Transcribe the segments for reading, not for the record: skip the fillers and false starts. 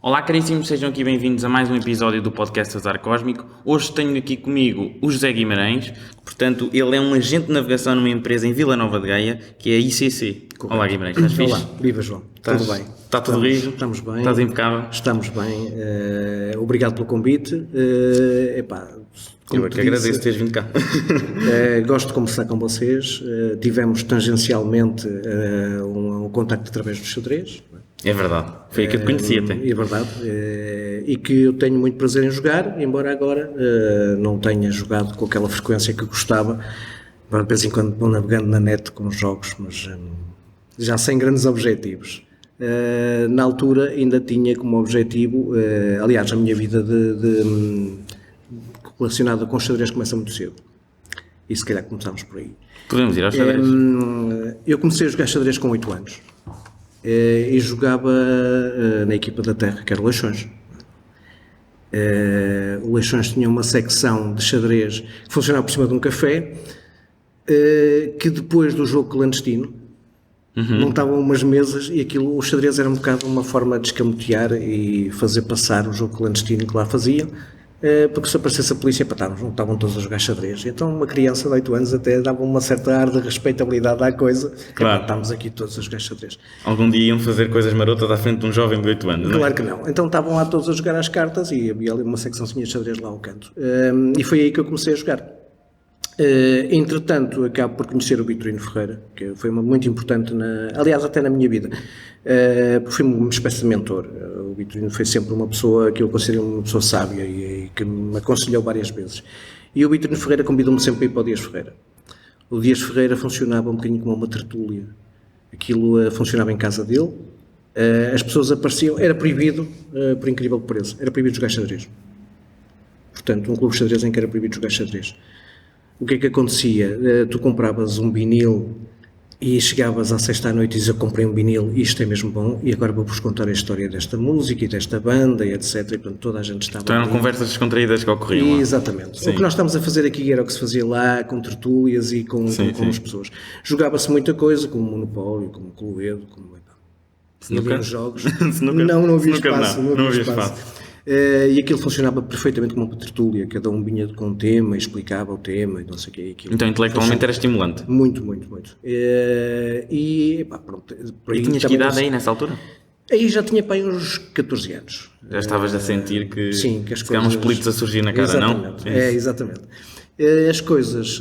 Olá caríssimos, sejam aqui bem-vindos a mais um episódio do podcast Azar Cósmico. Hoje tenho aqui comigo o José Guimarães, portanto ele é um agente de navegação numa empresa em Vila Nova de Gaia, que é a ICC. Correto. Olá Guimarães, estás fixe? Olá, viva João, tudo bem? Está tudo rijo? Estamos bem. Estás impecável? Estamos bem, obrigado pelo convite. Eu é que agradeço teres vindo cá. Gosto de conversar com vocês, tivemos tangencialmente um contacto através do xadrez. É verdade, foi aí que eu te conheci até. É verdade, e que eu tenho muito prazer em jogar, embora agora não tenha jogado com aquela frequência que gostava. De vez em quando vou navegando na net com os jogos, mas já sem grandes objetivos. Na altura ainda tinha como objetivo, aliás, a minha vida relacionada com xadrez começa muito cedo. E se calhar começámos por aí. Podemos ir ao xadrez. Eu comecei a jogar xadrez com 8 anos. E jogava na equipa da terra, que era o Leixões. O Leixões tinha uma secção de xadrez que funcionava por cima de um café, que depois do jogo clandestino montavam umas mesas e o xadrez era um bocado uma forma de escamotear e fazer passar o jogo clandestino que lá faziam, porque se aparecesse a polícia, estavam todos a jogar xadrez. Então uma criança de 8 anos até dava uma certa ar de respeitabilidade à coisa. Claro. Estamos aqui todos a jogar xadrez. Algum dia iam fazer coisas marotas à frente de um jovem de 8 anos, não é? Claro que não. Então estavam lá todos a jogar às cartas e havia ali uma secçãozinha de xadrez lá ao canto. E foi aí que eu comecei a jogar. Entretanto, acabo por conhecer o Vitorino Ferreira, que foi muito importante, aliás, até na minha vida, porque foi uma espécie de mentor. O Vitorino foi sempre uma pessoa que eu considero uma pessoa sábia e que me aconselhou várias vezes. E o Vitorino Ferreira convidou-me sempre a ir para o Dias Ferreira. O Dias Ferreira funcionava um bocadinho como uma tertúlia. Aquilo funcionava em casa dele, as pessoas apareciam, era proibido, por incrível que pareça, era proibido jogar xadrez. Portanto, um clube de xadrez em que era proibido jogar xadrez. O que é que acontecia? Tu compravas um vinil e chegavas à sexta à noite e dizias: eu comprei um vinil e isto é mesmo bom e agora vou-vos contar a história desta música e desta banda e etc. E portanto toda a gente estava... Então eram conversas descontraídas que ocorriam lá. Exatamente. Sim. O que nós estamos a fazer aqui era o que se fazia lá, com tertúlias e com as pessoas. Jogava-se muita coisa, como Monopólio, como Cluedo, como... Snooker? Os jogos. Snooker? Não havia Snooker espaço. não havia espaço. E aquilo funcionava perfeitamente como uma tertúlia, cada um vinha com um tema, explicava o tema e não sei o quê. Então intelectualmente era estimulante. Muito. Pronto. E tinhas que idade aí nessa altura? Aí já tinha para aí uns 14 anos. Já estavas a sentir que, sim, que as coisas... uns pelitos a surgir na cara, exatamente, não? Exatamente. As coisas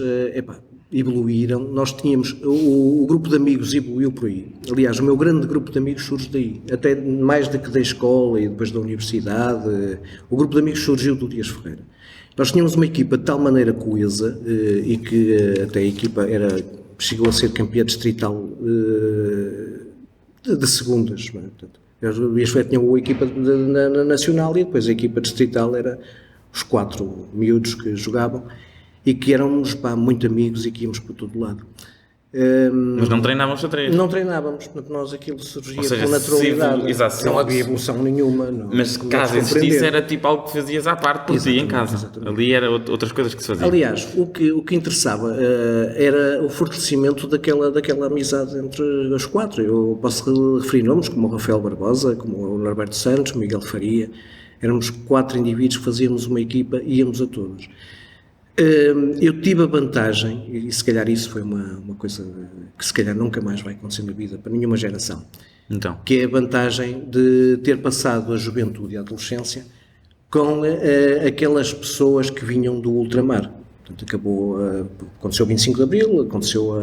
evoluíram. Nós tínhamos... O grupo de amigos evoluiu por aí. Aliás, o meu grande grupo de amigos surge daí. Até mais do que da escola e depois da universidade. O grupo de amigos surgiu do Dias Ferreira. Nós tínhamos uma equipa de tal maneira coesa e que até a equipa chegou a ser campeã distrital de segundas. Portanto, o Dias Ferreira tinha uma equipa nacional e depois a equipa distrital era os 4 miúdos que jogavam. E que éramos muito amigos e que íamos por todo lado. Mas não treinávamos xadrez? Não treinávamos, portanto nós aquilo surgia com naturalidade. Exato, não havia evolução nenhuma. Mas caso existisse era tipo algo que fazias à parte por ti em casa. Exatamente. Ali era outras coisas que se faziam. Aliás, o que interessava era o fortalecimento daquela amizade entre os 4. Eu posso referir nomes como o Rafael Barbosa, como o Norberto Santos, o Miguel Faria. Éramos 4 indivíduos que fazíamos uma equipa e íamos a todos. Eu tive a vantagem, e se calhar isso foi uma coisa que se calhar nunca mais vai acontecer na vida para nenhuma geração, então, que é a vantagem de ter passado a juventude e a adolescência com aquelas pessoas que vinham do ultramar. Portanto, aconteceu o 25 de Abril, acabou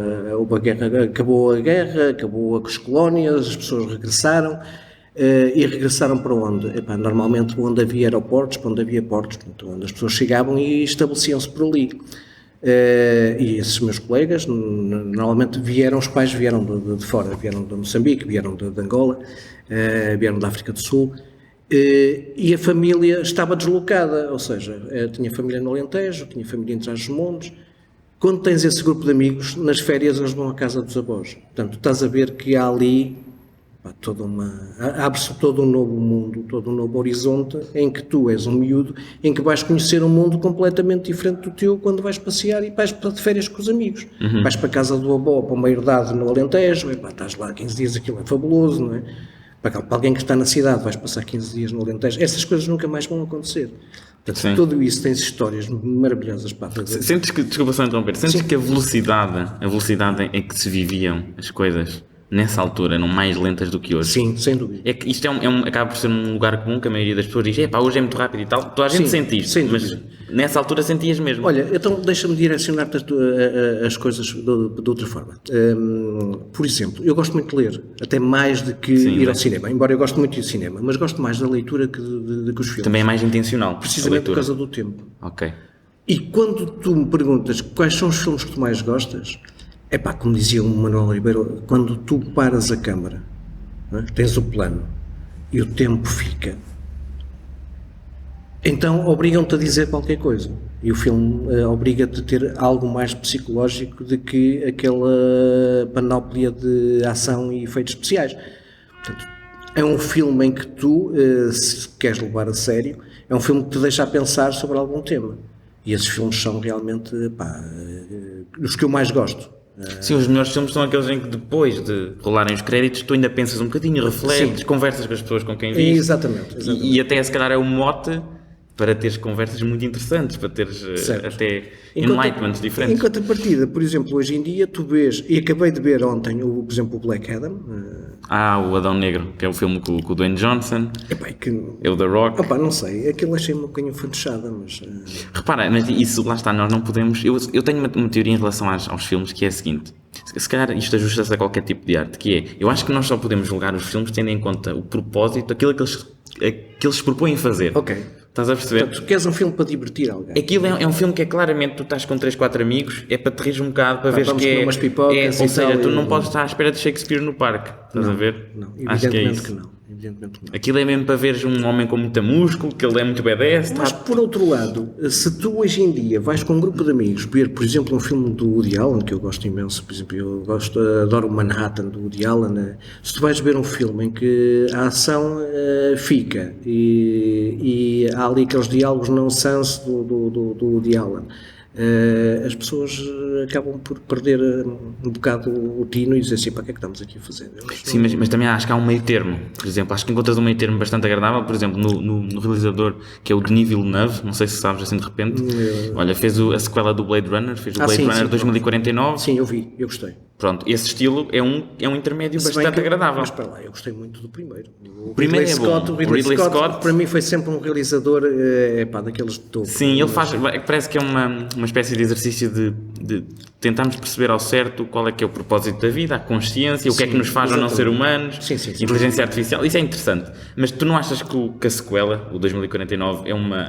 a guerra, acabou as colónias, as pessoas regressaram. E regressaram para onde? Normalmente onde havia aeroportos, para onde havia portos, portanto, onde as pessoas chegavam e estabeleciam-se por ali. E esses meus colegas, normalmente os pais vieram de fora, vieram de Moçambique, vieram de Angola, vieram da África do Sul, e a família estava deslocada, ou seja, tinha família no Alentejo, tinha família em Trás-os-Montes. Quando tens esse grupo de amigos, nas férias eles vão à casa dos avós. Portanto, estás a ver que há ali... abre-se todo um novo mundo, todo um novo horizonte em que tu és um miúdo, em que vais conhecer um mundo completamente diferente do teu quando vais passear e vais para de férias com os amigos. Vais para a casa do avô, para uma herdade no Alentejo, estás lá 15 dias, aquilo é fabuloso, não é? Para alguém que está na cidade, vais passar 15 dias no Alentejo, essas coisas nunca mais vão acontecer. Portanto, Sim. tudo isso tens histórias maravilhosas para fazer. Sentes que, desculpa só interromper, sentes que a velocidade em que se viviam as coisas nessa altura eram mais lentas do que hoje? Sim, sem dúvida. É que isto acaba por ser um lugar comum que a maioria das pessoas diz, hoje é muito rápido e tal. Toda a gente Sim, sente isto, sem mas dúvida. nessa altura sentias mesmo. Olha, então deixa-me direcionar-te as coisas de outra forma. Por exemplo, eu gosto muito de ler, até mais do que ir ao cinema, embora eu goste muito de ir ao cinema, mas gosto mais da leitura que os filmes. Também é mais intencional. Precisamente por causa do tempo. Ok. E quando tu me perguntas quais são os filmes que tu mais gostas, é pá, como dizia o Manuel Ribeiro, quando tu paras a câmara, não é? Tens o plano e o tempo fica, então obrigam-te a dizer qualquer coisa. E o filme obriga-te a ter algo mais psicológico do que aquela panóplia de ação e efeitos especiais. Portanto, é um filme em que tu, se queres levar a sério, é um filme que te deixa a pensar sobre algum tema. E esses filmes são realmente, pá, os que eu mais gosto. Sim, os melhores filmes são aqueles em que depois de rolarem os créditos tu ainda pensas um bocadinho, refletes, conversas com as pessoas com quem viste. Exatamente. E até se calhar é um mote para teres conversas muito interessantes, para teres até enlightenments diferentes. Em contrapartida, por exemplo, hoje em dia tu vês, e acabei de ver ontem, por exemplo, o Black Adam. O Adão Negro, que é o filme com o Dwayne Johnson. É o The Rock. Não sei, aquilo achei um bocadinho fantochada, mas... Repara, mas isso, lá está, nós não podemos... Eu tenho uma teoria em relação aos filmes, que é a seguinte. Se calhar isto ajusta-se a qualquer tipo de arte, que é, eu acho que nós só podemos julgar os filmes tendo em conta o propósito, aquilo que eles se propõem fazer. Ok. Estás a perceber? Portanto, tu queres um filme para divertir alguém. Aquilo é um filme que é claramente, tu estás com 3, 4 amigos, é para te rir um bocado, para veres que é... umas pipocas ou seja, tu não podes estar à espera de Shakespeare no parque. Estás a ver? Não, acho que é evidentemente isso. que não. Evidentemente que não. Aquilo é mesmo para veres um homem com muito músculo, que ele é muito badass. Mas, por outro lado, se tu hoje em dia vais com um grupo de amigos ver, por exemplo, um filme do Woody Allen, que eu gosto imenso, por exemplo, adoro o Manhattan do Woody Allen, se tu vais ver um filme em que a ação fica e há ali aqueles diálogos nonsense do Woody Allen, as pessoas acabam por perder um bocado o tino e dizer assim, para que é que estamos aqui a fazer? Sim, mas também acho que há um meio termo. Por exemplo, acho que encontras um meio termo bastante agradável, por exemplo, no realizador que é o Denis Villeneuve, não sei se sabes assim de repente. Olha, fez a sequela do Blade Runner, fez o Blade Runner 2049. Sim, eu vi, eu gostei. Pronto, esse estilo é um intermédio bastante agradável. Mas para lá, eu gostei muito do primeiro. O primeiro é bom. O Ridley Scott, para mim, foi sempre um realizador daqueles de topo. Sim, ele faz, parece que é uma espécie de exercício de tentarmos perceber ao certo qual é que é o propósito da vida, a consciência, o que é que nos faz ou não ser humanos, inteligência artificial, isso é interessante. Mas tu não achas que a sequela, o 2049,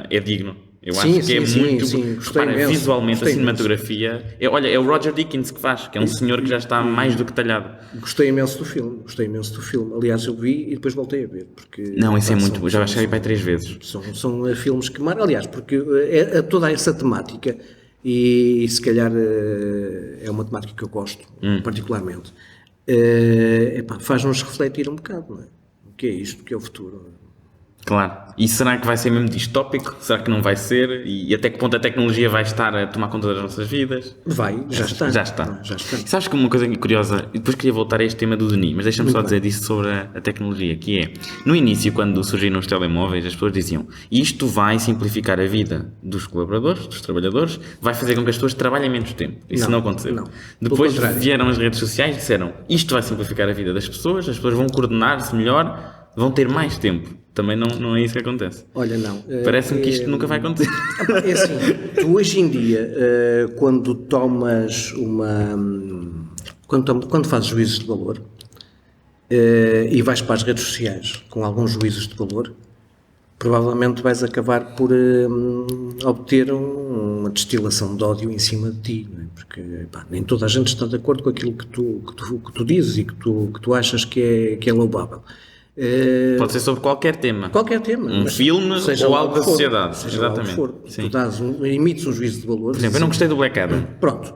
é digno? Eu acho que é muito... Repara, visualmente, a cinematografia... É o Roger Deakins que faz, que é um senhor que já está mais do que talhado. Gostei imenso do filme. Aliás, eu vi e depois voltei a ver. Porque, não, isso é muito... Já cheguei para aí 3 vezes. São filmes que... Aliás, porque toda essa temática, e se calhar é uma temática que eu gosto particularmente, faz-nos refletir um bocado, não é? O que é isto? O que é o futuro? Claro. E será que vai ser mesmo distópico? Será que não vai ser? E até que ponto a tecnologia vai estar a tomar conta das nossas vidas? Já está. E sabes que uma coisa curiosa, e depois queria voltar a este tema do Denis, mas deixa-me só dizer disso sobre a tecnologia, que é, no início, quando surgiram os telemóveis, as pessoas diziam, isto vai simplificar a vida dos colaboradores, dos trabalhadores, vai fazer com que as pessoas trabalhem menos tempo. Isso não aconteceu. Não. Depois vieram as redes sociais e disseram, isto vai simplificar a vida das pessoas, as pessoas vão coordenar-se melhor, vão ter mais tempo. Também não é isso que acontece. Olha, não. Parece-me que isto nunca vai acontecer. É assim, tu hoje em dia, quando tomas quando fazes juízos de valor e vais para as redes sociais com alguns juízos de valor, provavelmente vais acabar por obter uma destilação de ódio em cima de ti, não é? Porque nem toda a gente está de acordo com aquilo que tu dizes e que tu achas que é louvável. Pode ser sobre qualquer tema. Um filme ou algo da sociedade. Exatamente. Tu emites um juízo de valor. Por exemplo, eu não gostei do Black Adam. Pronto.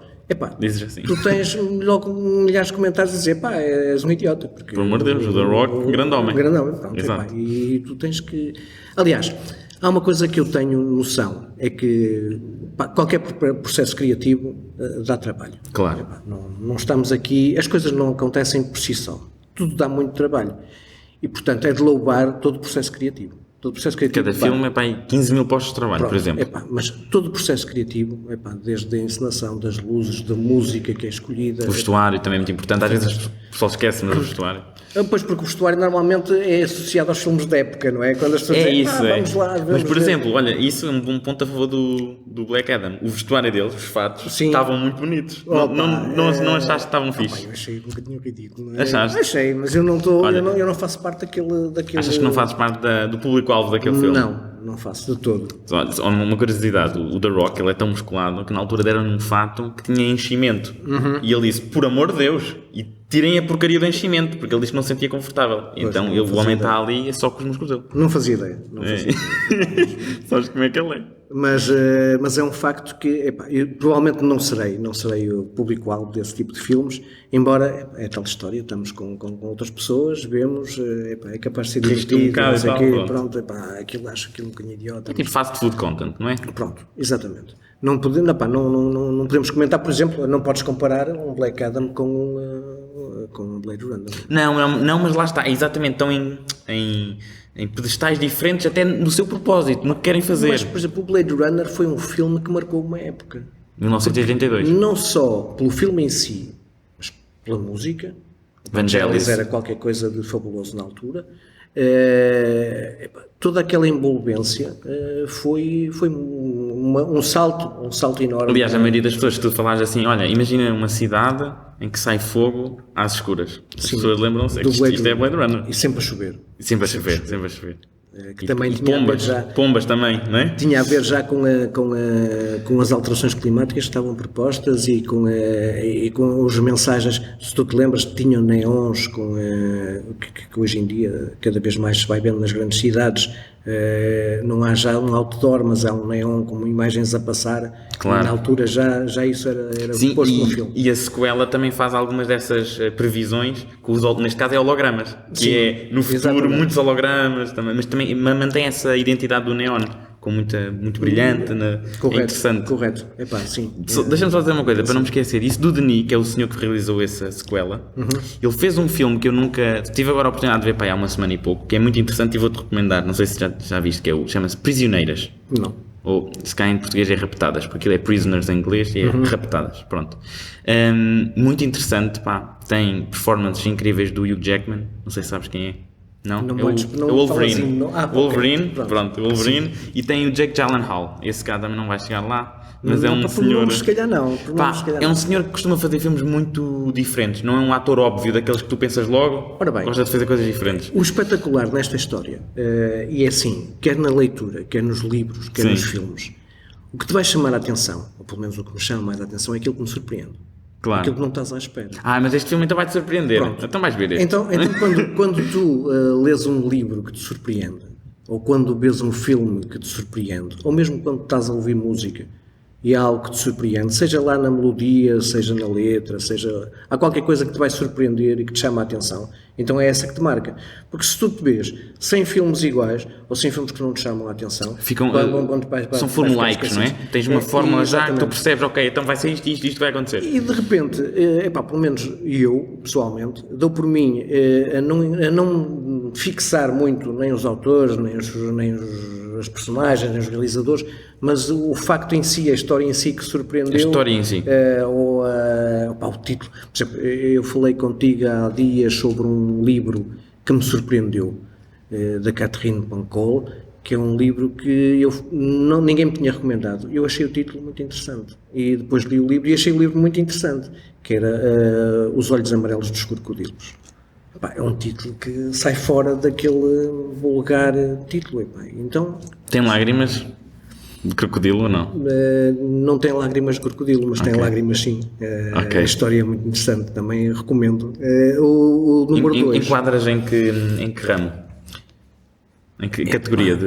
Dizes assim. Tu tens logo milhares de comentários a dizer, és um idiota. Porque por amor de Deus, o The Rock, grande homem. Pronto, e tu tens que... Aliás, há uma coisa que eu tenho noção, é que qualquer processo criativo dá trabalho. Claro. Não estamos aqui... As coisas não acontecem por si só. Tudo dá muito trabalho. E, portanto, é de louvar todo o processo criativo. Todo o processo criativo. Cada filme é para aí 15 mil postos de trabalho, por exemplo. Mas todo o processo criativo, desde a encenação, das luzes, da música que é escolhida... O vestuário também é muito importante. Às vezes o pessoal esquece, mas o vestuário... Pois, porque o vestuário normalmente é associado aos filmes da época, não é? Quando as pessoas dizem, vamos lá... Mas, por exemplo, olha, isso é um ponto a favor do Black Adam. O vestuário deles, os fatos, estavam muito bonitos. Não achaste que estavam fixe? Eu achei um bocadinho ridículo. Não é? Achaste? Achei, mas eu não faço parte daquele... Achas que não fazes parte do público-alvo daquele filme? Não faço de todo. Olha, uma curiosidade, o The Rock, ele é tão musculado que na altura deram-lhe um fato que tinha enchimento. E ele disse, por amor de Deus, e tirem a porcaria do enchimento, porque ele disse que não se sentia confortável. Então o homem está ali, é só com os músculos dele. Não fazia ideia. Sabes como é que ele é? Mas é um facto que eu provavelmente não serei o público-alvo desse tipo de filmes, embora é tal história, estamos com outras pessoas, vemos, é capaz de ser divertido, acho aquilo um bocadinho idiota. É tipo fast food content, não é? Pronto, exatamente. Não podemos comentar, por exemplo, não podes comparar um Black Adam com um Blade Runner. Não, mas lá está, exatamente, estão em pedestais diferentes até no seu propósito, no que querem fazer. Mas, por exemplo, o Blade Runner foi um filme que marcou uma época. 1982. Não só pelo filme em si, mas pela música. Vangelis era qualquer coisa de fabuloso na altura. Toda aquela envolvência foi um salto enorme. Aliás, a maioria das pessoas que tu falaste assim, olha, imagina uma cidade em que sai fogo às escuras. As pessoas lembram-se que isto é Blade Runner. E sempre a chover. Sempre a chover. Que também pombas também, não é? Tinha a ver já com as alterações climáticas que estavam propostas e com as mensagens, se tu te lembras, tinham neons que hoje em dia cada vez mais se vai vendo nas grandes cidades. Não há já um outdoor, mas há um neon com imagens a passar. Claro. Na altura já isso era Sim, posto no filme. E a sequela também faz algumas dessas previsões, neste caso é hologramas, que é no futuro exatamente. Muitos hologramas, mas também mantém essa identidade do neon, com muito brilhante, correto, é interessante. Correto, sim. Deixa-me só dizer uma coisa, para não me esquecer, isso do Denis, que é o senhor que realizou essa sequela, ele fez um filme que eu nunca tive agora a oportunidade de ver para aí há uma semana e pouco, que é muito interessante e vou-te recomendar, não sei se já viste, chama-se Prisioneiras. Não. Ou se cá em português é Raptadas, porque aquilo é Prisoners em inglês e é Raptadas, pronto. Muito interessante, tem performances incríveis do Hugh Jackman, não sei se sabes quem é. Não o Wolverine. Wolverine, pronto, o Wolverine. E tem o Jake Gyllenhaal. Esse cara também não vai chegar lá, mas é um senhor. Se calhar não. É um senhor que costuma fazer filmes muito diferentes. Não é um ator óbvio daqueles que tu pensas logo. Ora bem, gosta de fazer coisas diferentes. O espetacular nesta história, e é assim, quer na leitura, quer nos livros, quer nos filmes, o que te vai chamar a atenção, ou pelo menos o que me chama mais a atenção, é aquilo que me surpreende. Claro. Aquilo que não estás à espera. Mas este filme então vai-te surpreender. Pronto. Então vais ver este. Então quando tu lês um livro que te surpreende, ou quando vês um filme que te surpreende, ou mesmo quando estás a ouvir música e há algo que te surpreende, seja lá na melodia, seja na letra, há qualquer coisa que te vai surpreender e que te chama a atenção, então é essa que te marca. Porque se tu te vês 100 filmes iguais, ou 100 filmes que não te chamam a atenção, são formulaicos, não é? Tens uma fórmula já que tu percebes, ok, então vai ser isto vai acontecer. E de repente, pelo menos eu, pessoalmente, dou por mim a não fixar muito nem os autores, nem os personagens, nem os realizadores, mas o facto em si, a história em si que surpreendeu. A história em si. O título. Por exemplo, eu falei contigo há dias sobre um livro que me surpreendeu, da Catherine Pancol, que é um livro que ninguém me tinha recomendado. Eu achei o título muito interessante. E depois li o livro e achei o livro muito interessante, que era Os Olhos Amarelos dos Crocodilos. É um título que sai fora daquele vulgar título. Então, tem lágrimas de crocodilo ou não? Não tem lágrimas de crocodilo, mas tem lágrimas sim. A história é muito interessante, também recomendo. O número 2. Enquadras em que ramo? Em que categoria?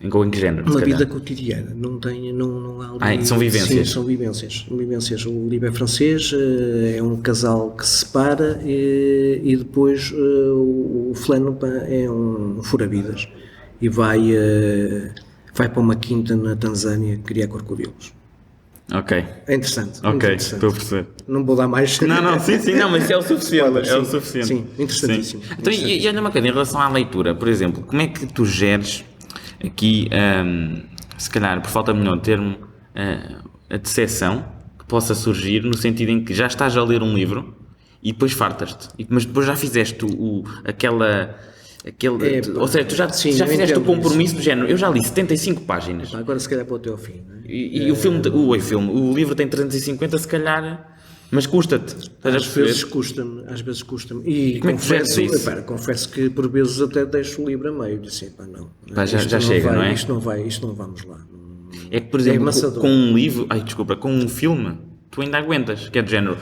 Em que género? Uma vida cotidiana, não há ali... são vivências. Sim, são vivências. O livro é francês, é um casal que se separa e depois o fulano é um fura-vidas e vai para uma quinta na Tanzânia criar crocodilos. Ok. É interessante. Ok, interessante. estou a perceber. Não vou dar mais. Não, sim, não, mas é o suficiente. Sim, É o suficiente. Sim, interessantíssimo. Sim. Então, e olha uma coisa, em relação à leitura, por exemplo, como é que tu geres aqui, se calhar, por falta de melhor termo, a decepção que possa surgir no sentido em que já estás a ler um livro e depois fartas-te, mas depois já fizeste ou seja, tu já fizeste o compromisso do género, eu já li 75 páginas. Agora se calhar para o teu fim, não é? E o livro tem 350, se calhar, mas custa-te. Às vezes custa-me. E como confesso, é que isso? confesso que por vezes até deixo o livro a meio. Disse, não. Já chega, não é? Isto não vamos lá. É que, por exemplo, com um livro, com um filme, tu ainda aguentas, que é do género,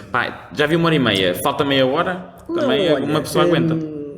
já vi 1h30, falta meia hora, também uma pessoa aguenta.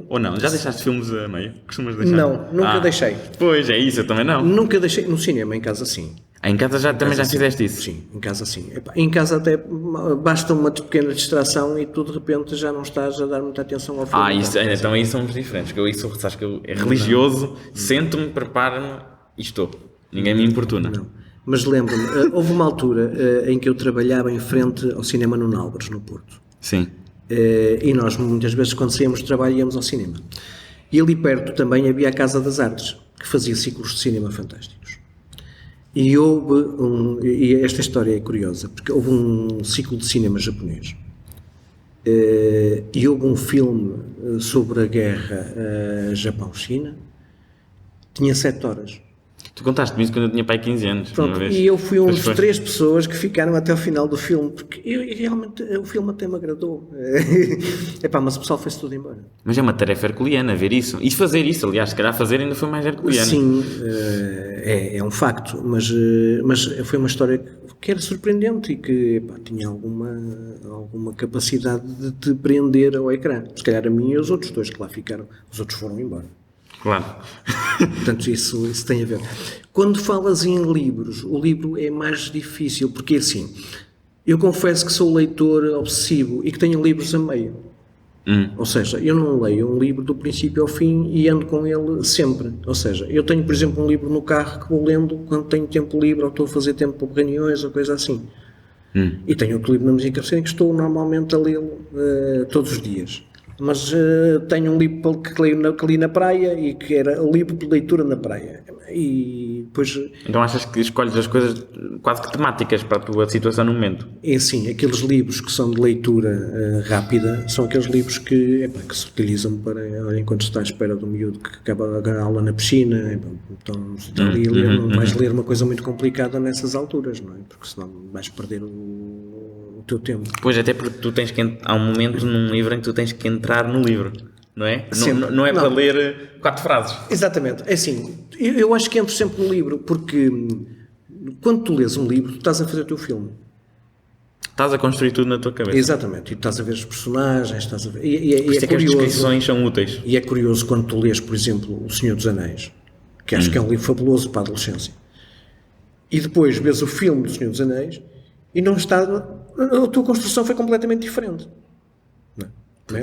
Ou não? Já deixaste filmes a meio? Costumas deixar? Não, nunca deixei. Pois, é isso, eu também não. Nunca deixei. No cinema, em casa, sim. Em casa também já fizeste isso? Sim, em casa sim. Em casa até basta uma pequena distração e tu de repente já não estás a dar muita atenção ao filme. Então aí somos diferentes. Sabes que eu é religioso, sento-me, preparo-me e estou. Ninguém me importuna. Não. Mas lembro-me, houve uma altura em que eu trabalhava em frente ao cinema no Nálvares, no Porto. Sim. E nós muitas vezes quando saímos de trabalho íamos ao cinema. E ali perto também havia a Casa das Artes, que fazia ciclos de cinema fantásticos. E esta história é curiosa, porque houve um ciclo de cinema japonês. E houve um filme sobre a guerra Japão-China, tinha 7 horas. Tu contaste-me isso quando eu tinha pai 15 anos. Pronto, e eu fui um dos 3 pessoas que ficaram até ao final do filme, porque realmente o filme até me agradou. Mas o pessoal foi-se tudo embora. Mas é uma tarefa herculeana ver isso. E fazer isso, aliás, se calhar fazer ainda foi mais herculeano. Sim, é um facto, mas foi uma história que era surpreendente e que tinha alguma capacidade de te prender ao ecrã. Se calhar a mim e os outros 2 que lá ficaram, os outros foram embora. Claro. Portanto, isso tem a ver. Quando falas em livros, o livro é mais difícil, porque assim, eu confesso que sou leitor obsessivo e que tenho livros a meio. Ou seja, eu não leio um livro do princípio ao fim e ando com ele sempre. Ou seja, eu tenho, por exemplo, um livro no carro que vou lendo quando tenho tempo livre ou estou a fazer tempo para reuniões ou coisa assim. E tenho outro livro na minha cabeceira que estou normalmente a lê-lo todos os dias. Mas tenho um livro que li na praia e que era o livro de leitura na praia. E depois... Então achas que escolhes as coisas quase que temáticas para a tua situação no momento? É sim, aqueles livros que são de leitura rápida são aqueles livros que se utilizam para, enquanto está à espera do miúdo que acaba a aula na piscina, então está ali a ler, não vais ler uma coisa muito complicada nessas alturas, não é? Porque senão vais perder o teu tempo. Pois, até porque tu tens que há um momento num livro em que tu tens que entrar no livro, não é? Não é para ler 4 frases. Exatamente, é assim, eu acho que entro sempre no livro, porque quando tu lês um livro, tu estás a fazer o teu filme. Estás a construir tudo na tua cabeça. Exatamente, e estás a ver os personagens, estás a ver... E é curioso, que as descrições são úteis. E é curioso quando tu lês, por exemplo, O Senhor dos Anéis, que acho que é um livro fabuloso para a adolescência, e depois vês o filme do Senhor dos Anéis e não está... A tua construção foi completamente diferente.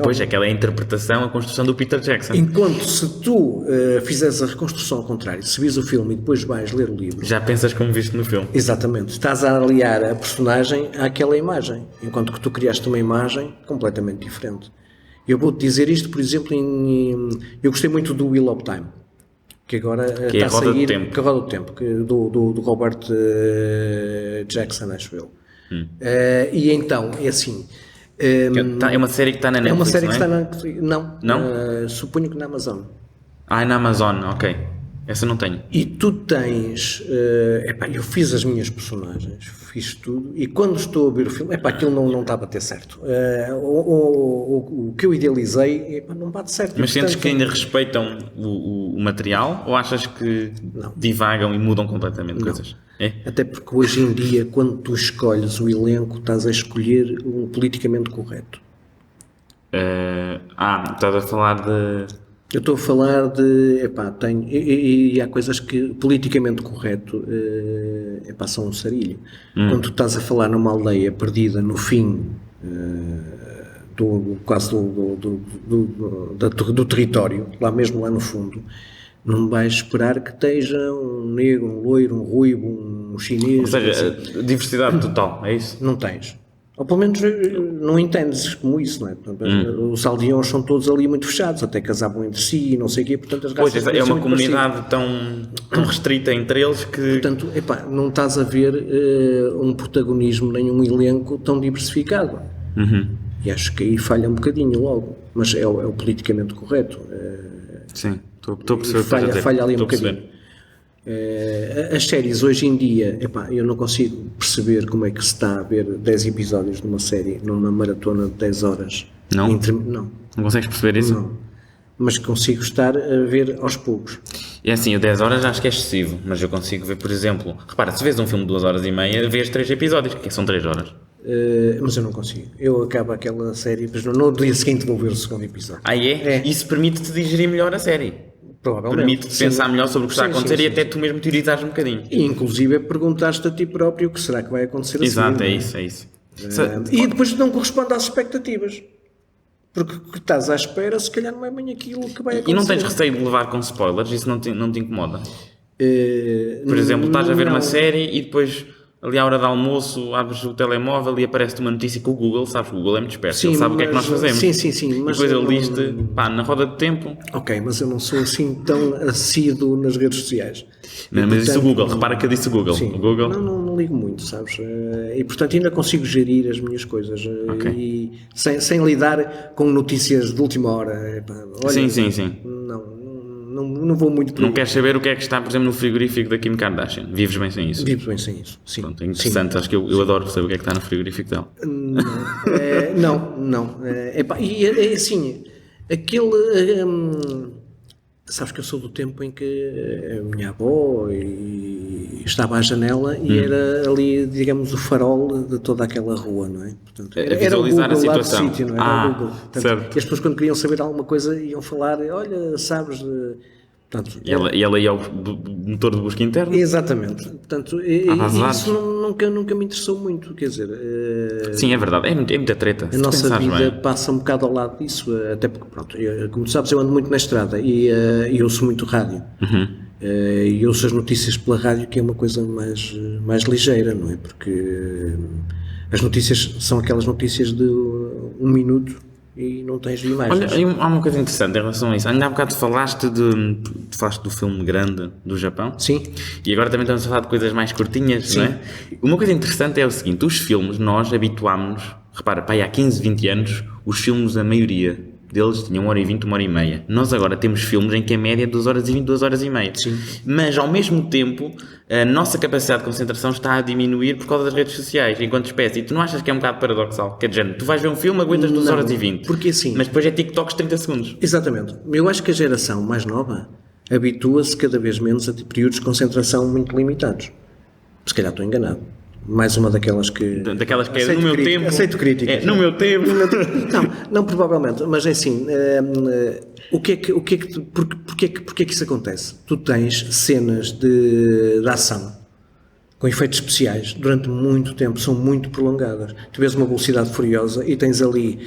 Pois, aquela é a interpretação, a construção do Peter Jackson. Enquanto se tu fizeres a reconstrução ao contrário, se vis o filme e depois vais ler o livro... Já pensas como viste no filme. Exatamente. Estás a aliar a personagem àquela imagem, enquanto que tu criaste uma imagem completamente diferente. Eu vou-te dizer isto, por exemplo, eu gostei muito do Wheel of Time, que agora está a sair... Que é a Roda do Tempo, do Robert Jackson, acho eu. E então, é assim... É uma série que está na Netflix, é uma série que está na Netflix. Não? Suponho que na Amazon. Na Amazon, ok. Essa não tenho. E tu tens... eu fiz as minhas personagens, fiz tudo, e quando estou a ver o filme, aquilo não está a bater certo. O que eu idealizei, não bate certo. Mas sentes que ainda respeitam o material, ou achas que divagam e mudam completamente coisas? É? Até porque hoje em dia, quando tu escolhes o elenco, estás a escolher o politicamente correto. Estás a falar de... Eu estou a falar de... E há coisas que politicamente correto são um sarilho. Quando tu estás a falar numa aldeia perdida no fim do território, lá no fundo, não vais esperar que esteja um negro, um loiro, um ruivo, um o chinês. Ou seja, diversidade total, é isso? Não tens. Ou pelo menos não entendes como isso, não é? Portanto, os aldeões são todos ali muito fechados, até casavam entre si e não sei o quê, portanto as raças... Pois, é uma comunidade tão restrita entre eles que... Portanto, não estás a ver um protagonismo nem um elenco tão diversificado. E acho que aí falha um bocadinho logo, mas é o politicamente correto. Sim, estou a perceber. Falha ali um bocadinho. As séries hoje em dia, eu não consigo perceber como é que se está a ver 10 episódios de uma série numa maratona de 10 horas. Não? Não. Não consegues perceber isso? Não. Mas consigo estar a ver aos poucos. É assim, o 10 horas acho que é excessivo, mas eu consigo ver, por exemplo, repara, se vês um filme de 2 horas e meia, vês 3 episódios, que são 3 horas. Mas eu não consigo. Eu acabo aquela série, depois no dia seguinte vou ver o segundo episódio. Ah, é? Isso permite-te digerir melhor a série. Provavelmente. Permite-te pensar melhor sobre o que está a acontecer e até tu mesmo teorizares um bocadinho. E inclusive perguntaste a ti próprio o que será que vai acontecer Exato, assim. é isso. E depois não corresponde às expectativas. Porque o que estás à espera, se calhar não é bem aquilo que vai acontecer. E não tens receio de levar com spoilers? Isso não te incomoda? Por exemplo, estás a ver uma série e depois, ali à hora do almoço, abres o telemóvel e aparece-te uma notícia com o Google, sabes que o Google é muito esperto, ele sabe o que é que nós fazemos. Sim. Mas depois ele diz-te, na roda de tempo... Ok, mas eu não sou assim tão assíduo nas redes sociais. Mas disse o Google, repara que eu disse o Google. Sim, o Google... Não ligo muito, sabes? E portanto ainda consigo gerir as minhas coisas. E sem lidar com notícias de última hora. Olha, sim. Não vou muito por Não aí. queres saber o que é que está, por exemplo, no frigorífico da Kim Kardashian? Vives bem sem isso? Vivo bem sem isso, sim. Pronto, é interessante, acho que eu adoro saber o que é que está no frigorífico dela. Não. E é assim, sabes que eu sou do tempo em que a minha avó estava à janela e era ali, digamos, o farol de toda aquela rua, não é? Portanto, era o Google a situação. Lá do sítio, não era? O Google. Portanto, certo. e as pessoas quando queriam saber alguma coisa iam falar, olha, sabes... Portanto, e ela ia ao motor de busca interno? Exatamente. Portanto, isso nunca me interessou muito, quer dizer... Sim, é verdade, é muita treta. A nossa vida passa um bocado ao lado disso, até porque, pronto, como tu sabes, eu ando muito na estrada e ouço muito rádio. E ouço as notícias pela rádio, que é uma coisa mais ligeira, não é? Porque as notícias são aquelas notícias de 1 minuto e não tens imagens. Olha, há uma coisa interessante em relação a isso. Ainda há bocado falaste do filme grande do Japão. Sim. E agora também estamos a falar de coisas mais curtinhas, sim. Não é? Uma coisa interessante é o seguinte, os filmes, nós habituámos-nos, repara, há 15, 20 anos, os filmes, a maioria deles tinham 1h20, 1h30. Nós agora temos filmes em que a média é 2h20, 2h30. Sim. Mas, ao mesmo tempo, a nossa capacidade de concentração está a diminuir por causa das redes sociais, enquanto espécie. E tu não achas que é um bocado paradoxal? Quer dizer, tu vais ver um filme, aguentas 2h20. Porque assim... Mas depois é TikToks 30 segundos. Exatamente. Eu acho que a geração mais nova habitua-se cada vez menos a períodos de concentração muito limitados. Se calhar estou enganado. Mais uma daquelas que... Daquelas que é no meu tempo. Aceito críticas. No meu tempo. Não, provavelmente. Mas é assim, porque é que isso acontece? Tu tens cenas de ação com efeitos especiais durante muito tempo, são muito prolongadas. Tu vês uma velocidade furiosa e tens ali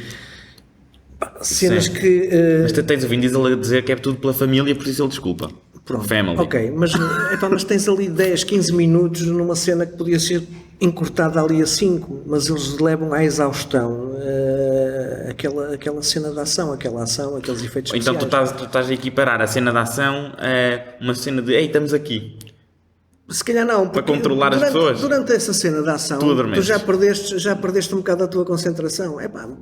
cenas Sim. que... Mas tu tens o Vin Diesel a dizer que é tudo pela família, por isso ele desculpa. Pronto. Family. Ok, mas tens ali 10, 15 minutos numa cena que podia ser encurtada ali a 5, mas eles levam à exaustão aquela cena de ação, aqueles efeitos então especiais. tu estás a equiparar a cena de ação a uma cena de ei, estamos aqui. Se calhar não, para controlar as pessoas. Durante essa cena de ação, tu já perdeste um bocado a tua concentração.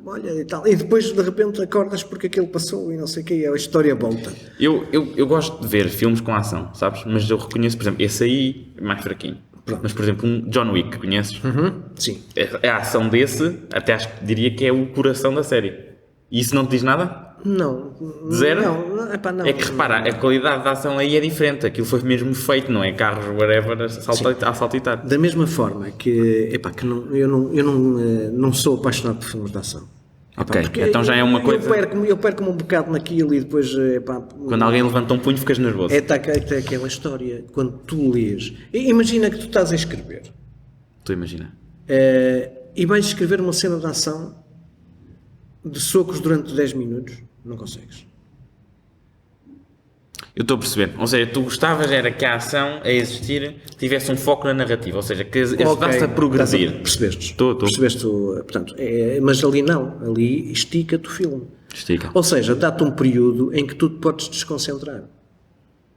Olha e tal. E depois de repente acordas porque aquilo passou e não sei o que, a história volta. Eu gosto de ver filmes com ação, sabes? Mas eu reconheço, por exemplo, esse aí é mais fraquinho. Pronto. Mas, por exemplo, um John Wick, conheces? Sim. A ação desse, até acho que diria que é o coração da série. E isso não te diz nada? Não. Zero? Não. É que repara, a qualidade da ação aí é diferente. Aquilo foi mesmo feito, não é? Carros, whatever, a saltitar. Da mesma forma que eu não sou apaixonado por filmes de ação. Ok, então já é uma coisa... Eu perco-me um bocado naquilo e depois... Quando alguém levanta um punho ficas nervoso. É aquela história, quando tu lês... Imagina que tu estás a escrever. Tu imagina. E vais escrever uma cena de ação de socos durante 10 minutos. Não consegues. Eu estou a perceber. Ou seja, tu gostavas era que a ação a existir tivesse um foco na narrativa, ou seja, que ajudasse a progredir. Percebeste? Estou. Percebeste, portanto, mas ali não. Ali estica-te o filme. Estica. Ou seja, dá-te um período em que tu te podes desconcentrar.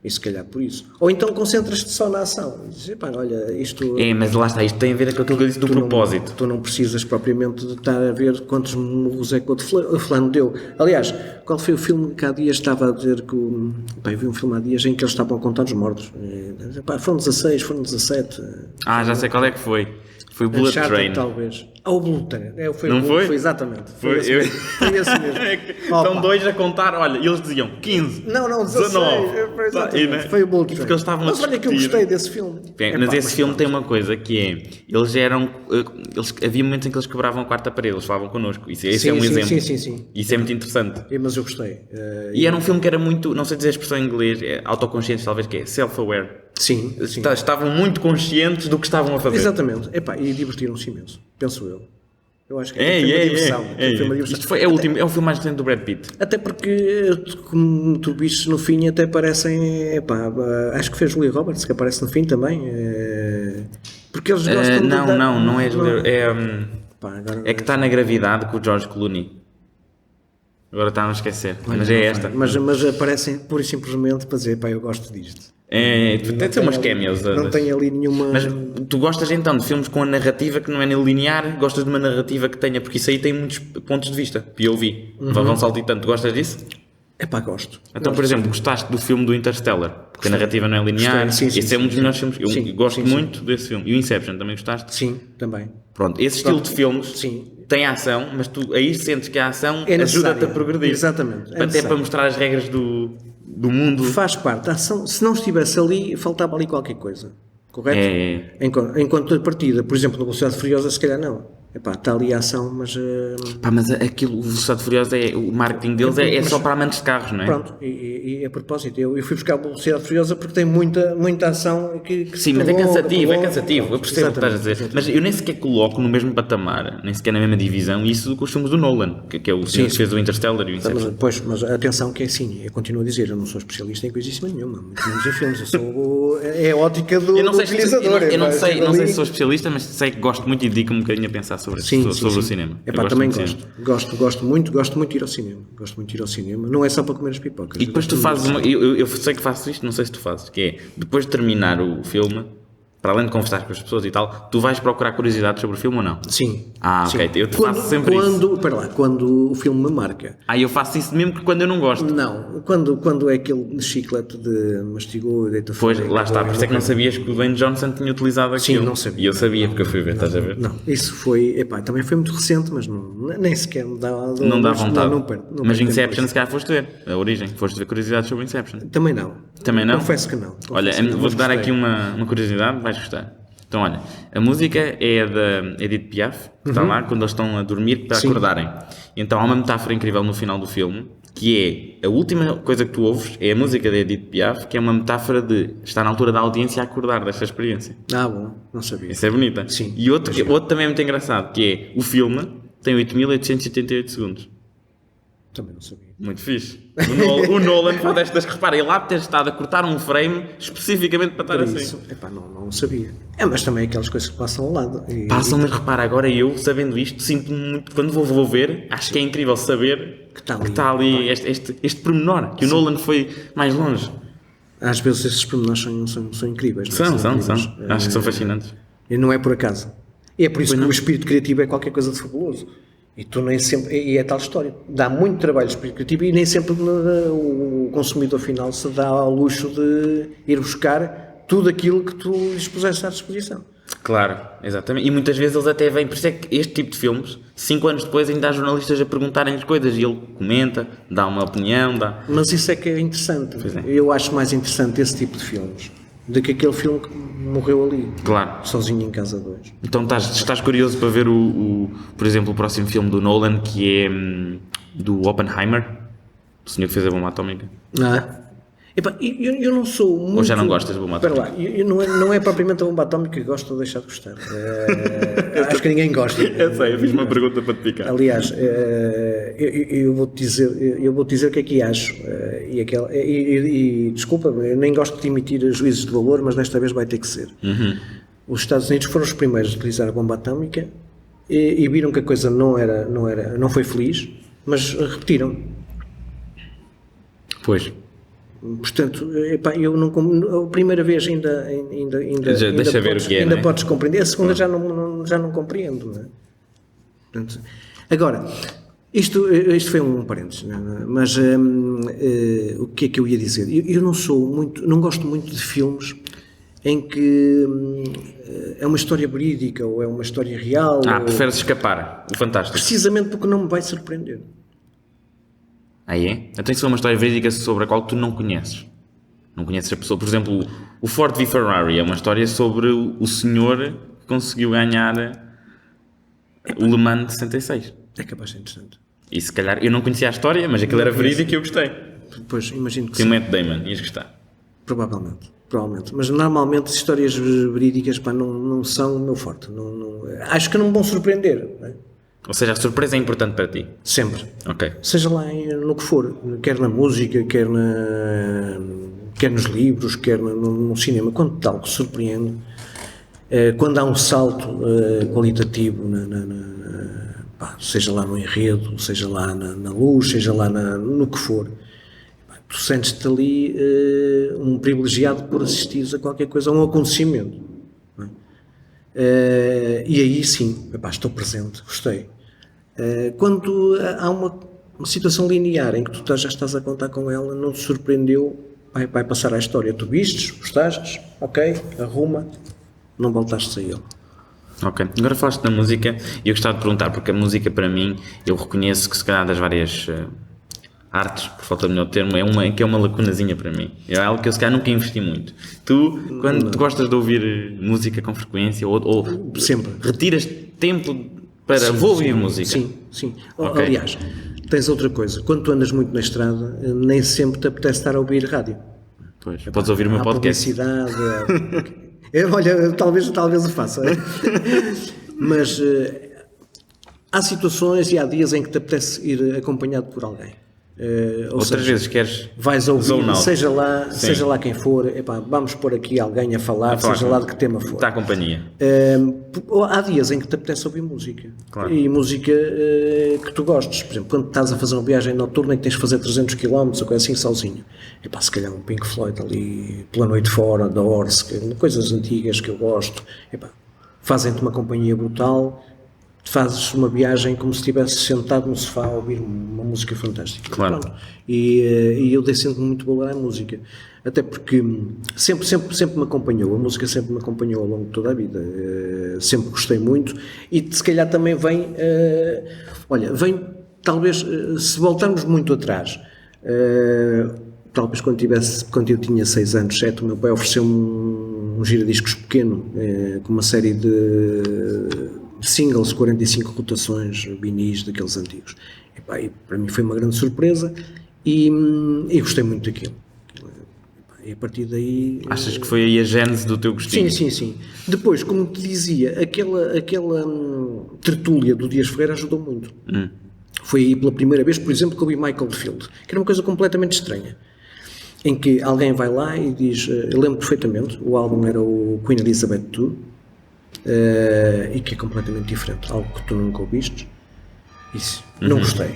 E se calhar por isso. Ou então concentras-te só na ação. E dizes, pá, olha, isto... Mas lá está, isto tem a ver com aquilo que eu disse do propósito. Tu não precisas propriamente de estar a ver quantos murros é que o fulano deu. Aliás, qual foi o filme que há dias estava a dizer que... eu vi um filme há dias em que eles estavam a contar os mortos. Foram 16, foram 17. Já sei qual é que foi. Foi o Bullet Train. Talvez. O Bullet Train. Não foi? Foi exatamente. Foi esse mesmo. Estão dois a contar, olha, eles diziam 15. Não, 19. Foi o Bullet Train. Porque eles estavam mas olha que eu gostei desse filme. Mas esse filme tem uma coisa que é, havia momentos em que eles quebravam a quarta parede, eles falavam connosco. Esse é um exemplo. Sim. Isso é muito interessante. Mas eu gostei. E era um filme que era muito, não sei dizer a expressão em inglês, autoconsciente talvez, que é self-aware. Sim. Estavam muito conscientes do que estavam a fazer. Exatamente. E divertiram-se imenso, penso eu. Eu acho que foi uma diversão. Isto é o filme mais recente do Brad Pitt. Até porque, como tu viste no fim, até parecem... acho que foi Julia Roberts que aparece no fim também. Porque eles gostam não é Julia... É que está na gravidade com o George Clooney. Agora está a me esquecer. Mas é esta. Mas aparecem pura e simplesmente para dizer, eu gosto disto. Tem de ser umas cameos. Não tem ali nenhuma... Mas tu gostas então de filmes com a narrativa que não é linear? Gostas de uma narrativa que tenha... Porque isso aí tem muitos pontos de vista. POV. Vão saltitando. Tu gostas disso? Gosto. Então, por exemplo, gostaste do filme do Interstellar? Porque a narrativa não é linear. Esse é um dos melhores filmes. Eu gosto muito desse filme. E o Inception, também gostaste? Sim, também. Pronto, esse estilo de filmes tem ação, mas tu aí sentes que a ação ajuda-te a progredir. Exatamente. Até para mostrar as regras do mundo. Faz parte da ação. Se não estivesse ali, faltava ali qualquer coisa. Correto? Enquanto a partida, por exemplo, no Velocidade Furiosa, se calhar não. Está ali a ação, mas... mas aquilo, o Velocidade Furiosa, o marketing deles é só para amantes de carros, não é? Pronto, e a propósito, eu fui buscar a Velocidade Furiosa porque tem muita ação que sim, mas é cansativo, eu percebo o que estás a dizer. Mas eu nem sequer coloco no mesmo patamar, nem sequer na mesma divisão, isso com os filmes do Nolan, que é o senhor que fez o Interstellar e o Inception. Mas atenção que é assim, eu continuo a dizer, eu não sou especialista em coisíssima nenhuma, muito menos em filmes, eu sou... É a ótica do utilizador. Eu não sei se sou especialista, mas sei que gosto muito e dedico-me um bocadinho a pensar sobre o cinema. Também gosto muito de ir ao cinema. Gosto muito de ir ao cinema. Não é só para comer as pipocas. E depois tu fazes eu sei que faço isto, não sei se tu fazes, que é, depois de terminar o filme, para além de conversar com as pessoas e tal, tu vais procurar curiosidades sobre o filme ou não? Sim. Ok. Eu faço sempre isso. Quando o filme me marca. Eu faço isso mesmo que quando eu não gosto. Não. Quando é aquele chiclete de mastigou e deita fora. Pois, lá está. Por isso é que não sabias que o Dwayne Johnson tinha utilizado aquilo. Sim, não sabia. E eu sabia, porque eu fui ver, estás a ver? Não, isso foi... também foi muito recente, mas nem sequer me dá... Não dá vontade. Não mas Inception, se calhar foste ver. A origem. Foste ver curiosidades sobre Inception. Também não. Confesso que não. Olha, vou-te dar aqui uma curiosidade, vais gostar. Então, olha, a música é da Edith Piaf, que está lá, quando eles estão a dormir, para acordarem. Então, há uma metáfora incrível no final do filme, que é, a última coisa que tu ouves é a música da Edith Piaf, que é uma metáfora de estar na altura da audiência a acordar desta experiência. Bom, não sabia. Isso é bonita. Sim. E outro também é muito engraçado, que é, o filme tem 8.888 segundos. Também não sabia. Muito fixe. O Nolan faz estas que repara, ele há de ter estado a cortar um frame especificamente para estar assim. Não sabia. Mas também aquelas coisas que passam ao lado. Mas repara, agora eu, sabendo isto, sinto-me muito, quando vou ver, acho que é incrível saber que está ali este pormenor, que o Nolan foi mais longe. Às vezes esses pormenores são incríveis. São. Acho que são fascinantes. E não é por acaso. E é por isso que o espírito criativo é qualquer coisa de fabuloso. E tu nem sempre, e é tal história, dá muito trabalho de espírito criativo e nem sempre o consumidor final se dá ao luxo de ir buscar tudo aquilo que tu lhes puseste à disposição. Claro, exatamente. E muitas vezes eles até vêm, por isso é que este tipo de filmes, 5 anos depois ainda há jornalistas a perguntarem-lhes coisas e ele comenta, dá uma opinião, Mas isso é que é interessante. Eu acho mais interessante esse tipo de filmes do que aquele filme que morreu ali, claro, sozinho em casa 2. Então estás curioso para ver por exemplo, o próximo filme do Nolan, que é do Oppenheimer, o senhor que fez a bomba atómica? Epá, eu não sou muito... Ou já não gostas de bomba atómica? Espera lá, não é propriamente a bomba atómica que gosto ou deixar de gostar. Acho que ninguém gosta. Eu sei, eu fiz uma pergunta para te picar. Aliás, eu vou-te dizer o que é que acho. Desculpa, eu nem gosto de emitir juízos de valor, mas desta vez vai ter que ser. Os Estados Unidos foram os primeiros a utilizar a bomba atómica e viram que a coisa não foi feliz, mas repetiram. Pois. Portanto, epá, eu não, a primeira vez ainda deixa ver o que é, ainda não é? podes compreender, a segunda já não compreendo, não é? Portanto, agora, isto foi um parênteses, não é? Mas o que é que eu ia dizer? Eu não gosto muito de filmes em que é uma história verídica ou é uma história real. Preferes escapar, o fantástico. Precisamente porque não me vai surpreender. É? Então isso é uma história verídica sobre a qual tu não conheces. Não conheces a pessoa. Por exemplo, o Ford v Ferrari é uma história sobre o senhor que conseguiu ganhar o Le Mans de 66. É capaz de ser interessante. E se calhar, eu não conhecia a história, mas aquilo era verídico e eu gostei. Pois, imagino que sim. Tem o Matt Damon, ias gostar. Provavelmente. Mas normalmente histórias verídicas não são o meu forte. Acho que não me vão surpreender. Não é? Ou seja, a surpresa é importante para ti? Sempre. Ok. Seja lá no que for, quer na música, quer nos livros, quer no cinema, quando algo surpreende, quando há um salto qualitativo, seja lá no enredo, seja lá na luz, seja lá no que for, tu sentes-te ali um privilegiado por assistires a qualquer coisa, a um acontecimento. Não é? E aí sim, estou presente, gostei. Quando há uma situação linear em que tu já estás a contar com ela, não te surpreendeu, vai passar à história. Tu vistes, gostaste, ok, arruma, não voltaste a ele. Ok, agora falaste da música e eu gostava de perguntar, porque a música para mim, eu reconheço que se calhar das várias artes, por falta de melhor termo, é uma lacunazinha para mim. É algo que eu se calhar nunca investi muito. Tu, quando tu gostas de ouvir música com frequência ou sempre retiras tempo para vou ouvir música? Sim. Okay. Aliás, tens outra coisa. Quando tu andas muito na estrada, nem sempre te apetece estar a ouvir rádio. Pois, podes ouvir o meu podcast. Olha, talvez o faça. Mas há situações e há dias em que te apetece ir acompanhado por alguém. Outras vezes queres vais ouvir, seja lá quem for, vamos pôr aqui alguém a falar seja lá de que tema for. Está a companhia. Há dias em que te apetece ouvir música. Claro. E música que tu gostes. Por exemplo, quando estás a fazer uma viagem noturna e que tens de fazer 300 km ou coisa assim sozinho. Se calhar um Pink Floyd ali pela noite fora, da Horse, coisas antigas que eu gosto. Fazem-te uma companhia brutal. Fazes uma viagem como se estivesse sentado no sofá a ouvir uma música fantástica. Claro. E eu dei sempre muito valor à música, até porque sempre me acompanhou, a música sempre me acompanhou ao longo de toda a vida, sempre gostei muito e se calhar também vem talvez, se voltarmos muito atrás, talvez quando eu tinha 6 anos, 7, o meu pai ofereceu-me um giradiscos pequeno, com uma série de singles, 45 rotações, vinis daqueles antigos. E para mim foi uma grande surpresa e gostei muito daquilo. E a partir daí... Achas que foi aí a gênese do teu gostinho? Sim. Depois, como te dizia, aquela tertúlia do Dias Ferreira ajudou muito. Foi aí pela primeira vez, por exemplo, que eu vi Michael Field, que era uma coisa completamente estranha. Em que alguém vai lá e diz... Eu lembro perfeitamente, o álbum era o Queen Elizabeth II, e que é completamente diferente, algo que tu nunca ouviste. Isso, não gostei.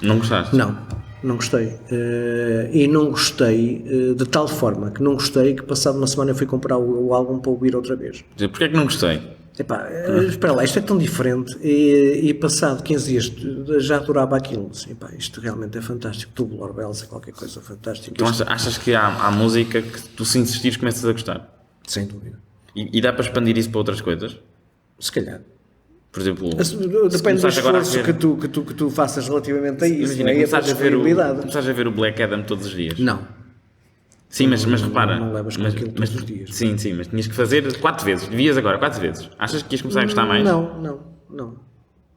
Não gostaste? Não gostei. E não gostei de tal forma que não gostei que passado uma semana eu fui comprar o álbum para ouvir outra vez. Porquê é que não gostei? Espera lá, isto é tão diferente e passado 15 dias já adorava aquilo. Isto realmente é fantástico. Tubular Bells é qualquer coisa fantástica. Então achas que há música que tu, se insistires, começas a gostar? Sem dúvida. E dá para expandir isso para outras coisas? Se calhar. Por exemplo, depende do esforço que tu faças relativamente a isso. Imagina, começares a ver o Black Adam todos os dias. Não. Sim, mas repara. Não levas com aquilo todos os dias. Sim, mas tinhas que fazer 4 vezes. Devias agora 4 vezes. Achas que ias começar a gostar mais? Não.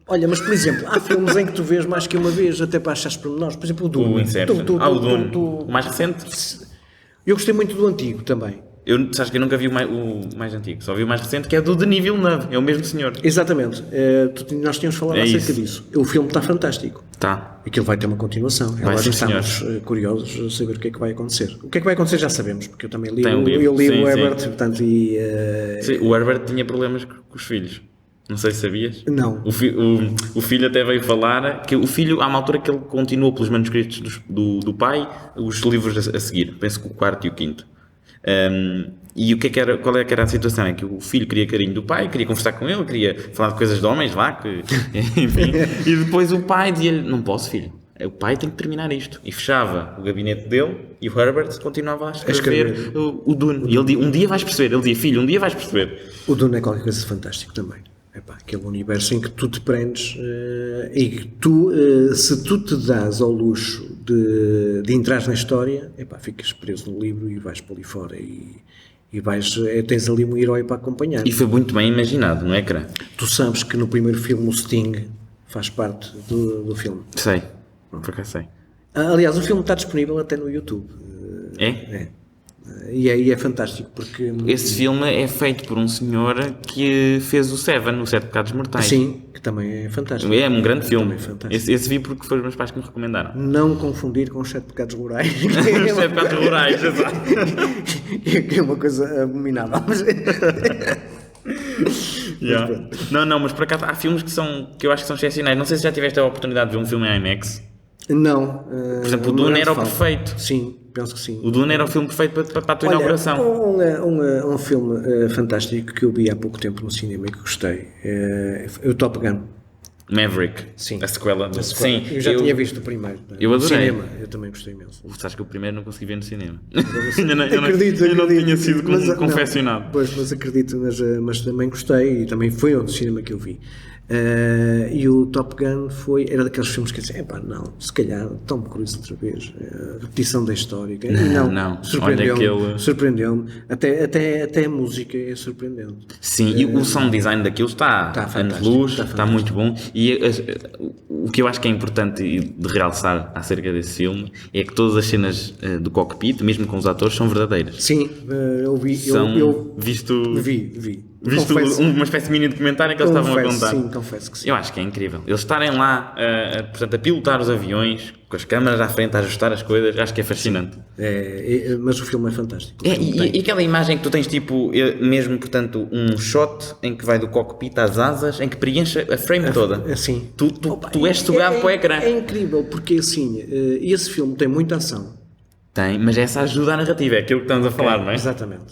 Olha, mas por exemplo, há filmes em que tu vês mais que uma vez, até para achar pormenores. Por exemplo, o Dune. O Inception. O Dune. O mais recente? Eu gostei muito do antigo também. Sabes que eu nunca vi o mais antigo, só vi o mais recente, que é do Denis Villeneuve, é o mesmo senhor. Exatamente. Nós tínhamos falado acerca disso. O filme está fantástico. Está. Aquilo vai ter uma continuação. Agora já estamos curiosos a saber o que é que vai acontecer. O que é que vai acontecer já sabemos, porque eu também li, eu li o Herbert, portanto, sim, o Herbert tinha problemas com os filhos. Não sei se sabias. Não. O filho até veio falar que o filho, há uma altura que ele continua pelos manuscritos do pai, os livros a seguir. Penso que o quarto e o quinto. E qual é que era a situação? É que o filho queria carinho do pai, queria conversar com ele, queria falar de coisas de homens lá, enfim. E depois o pai dizia-lhe: não posso, filho, o pai tem que terminar isto. E fechava o gabinete dele e o Herbert continuava a escrever o Dune. E ele dizia: um dia vais perceber. Ele dizia: filho, um dia vais perceber. O Dune é qualquer coisa de fantástico também. Aquele universo em que tu te prendes e que tu, se tu te dás ao luxo de entrar na história, ficas preso no livro e vais para ali fora e tens ali um herói para acompanhar. E foi muito bem imaginado no ecrã. Tu sabes que no primeiro filme o Sting faz parte do filme. Sei, por acaso sei. Aliás, o filme está disponível até no YouTube. É? E é fantástico porque... Esse filme é feito por um senhor que fez o Seven, os 7 Pecados Mortais. Sim, que também é fantástico. É um grande filme. É esse vi porque foram os meus pais que me recomendaram. Não confundir com os 7 Pecados Rurais. Os 7 Pecados Rurais, exato. Que é uma coisa abominável. Yeah. Não, mas por acaso há filmes que eu acho que são excepcionais. Não sei se já tiveste a oportunidade de ver um filme em IMAX. Não. Por exemplo, o Dune era o perfeito. Sim, penso que sim. O Dune era o filme perfeito para a tua inauguração. Um filme fantástico que eu vi há pouco tempo no cinema e que gostei é o Top Gun. Maverick, sim. A sequela. Sim, eu já tinha visto o primeiro. Eu adorei. No cinema, eu também gostei imenso. Sabes que o primeiro não consegui ver no cinema. Eu não tinha sido confeccionado. Pois, mas acredito, mas também gostei e também foi outro cinema que eu vi. E o Top Gun era daqueles filmes que eu disse, não, se calhar Tom Cruise outra vez, repetição da história. Não. Surpreendeu-me. Até a música é surpreendente. Sim, e o sound design daquilo está anos-luz, está muito bom. E o que eu acho que é importante de realçar acerca desse filme é que todas as cenas do cockpit, mesmo com os atores, são verdadeiras. Sim, eu vi. Vi. Visto uma espécie de mini documentário que eles estavam a contar. Sim, confesso que sim. Eu acho que é incrível. Eles estarem lá, portanto, a pilotar os aviões, com as câmaras à frente, a ajustar as coisas, acho que é fascinante. Mas o filme é fantástico. E aquela imagem que tu tens, tipo, mesmo, portanto, um shot em que vai do cockpit às asas, em que preenche a frame toda. Assim. Tu és sugado para o ecrã. É incrível, porque assim, esse filme tem muita ação. Tem, mas essa ajuda a narrativa, é aquilo que estamos a falar, não é? Exatamente.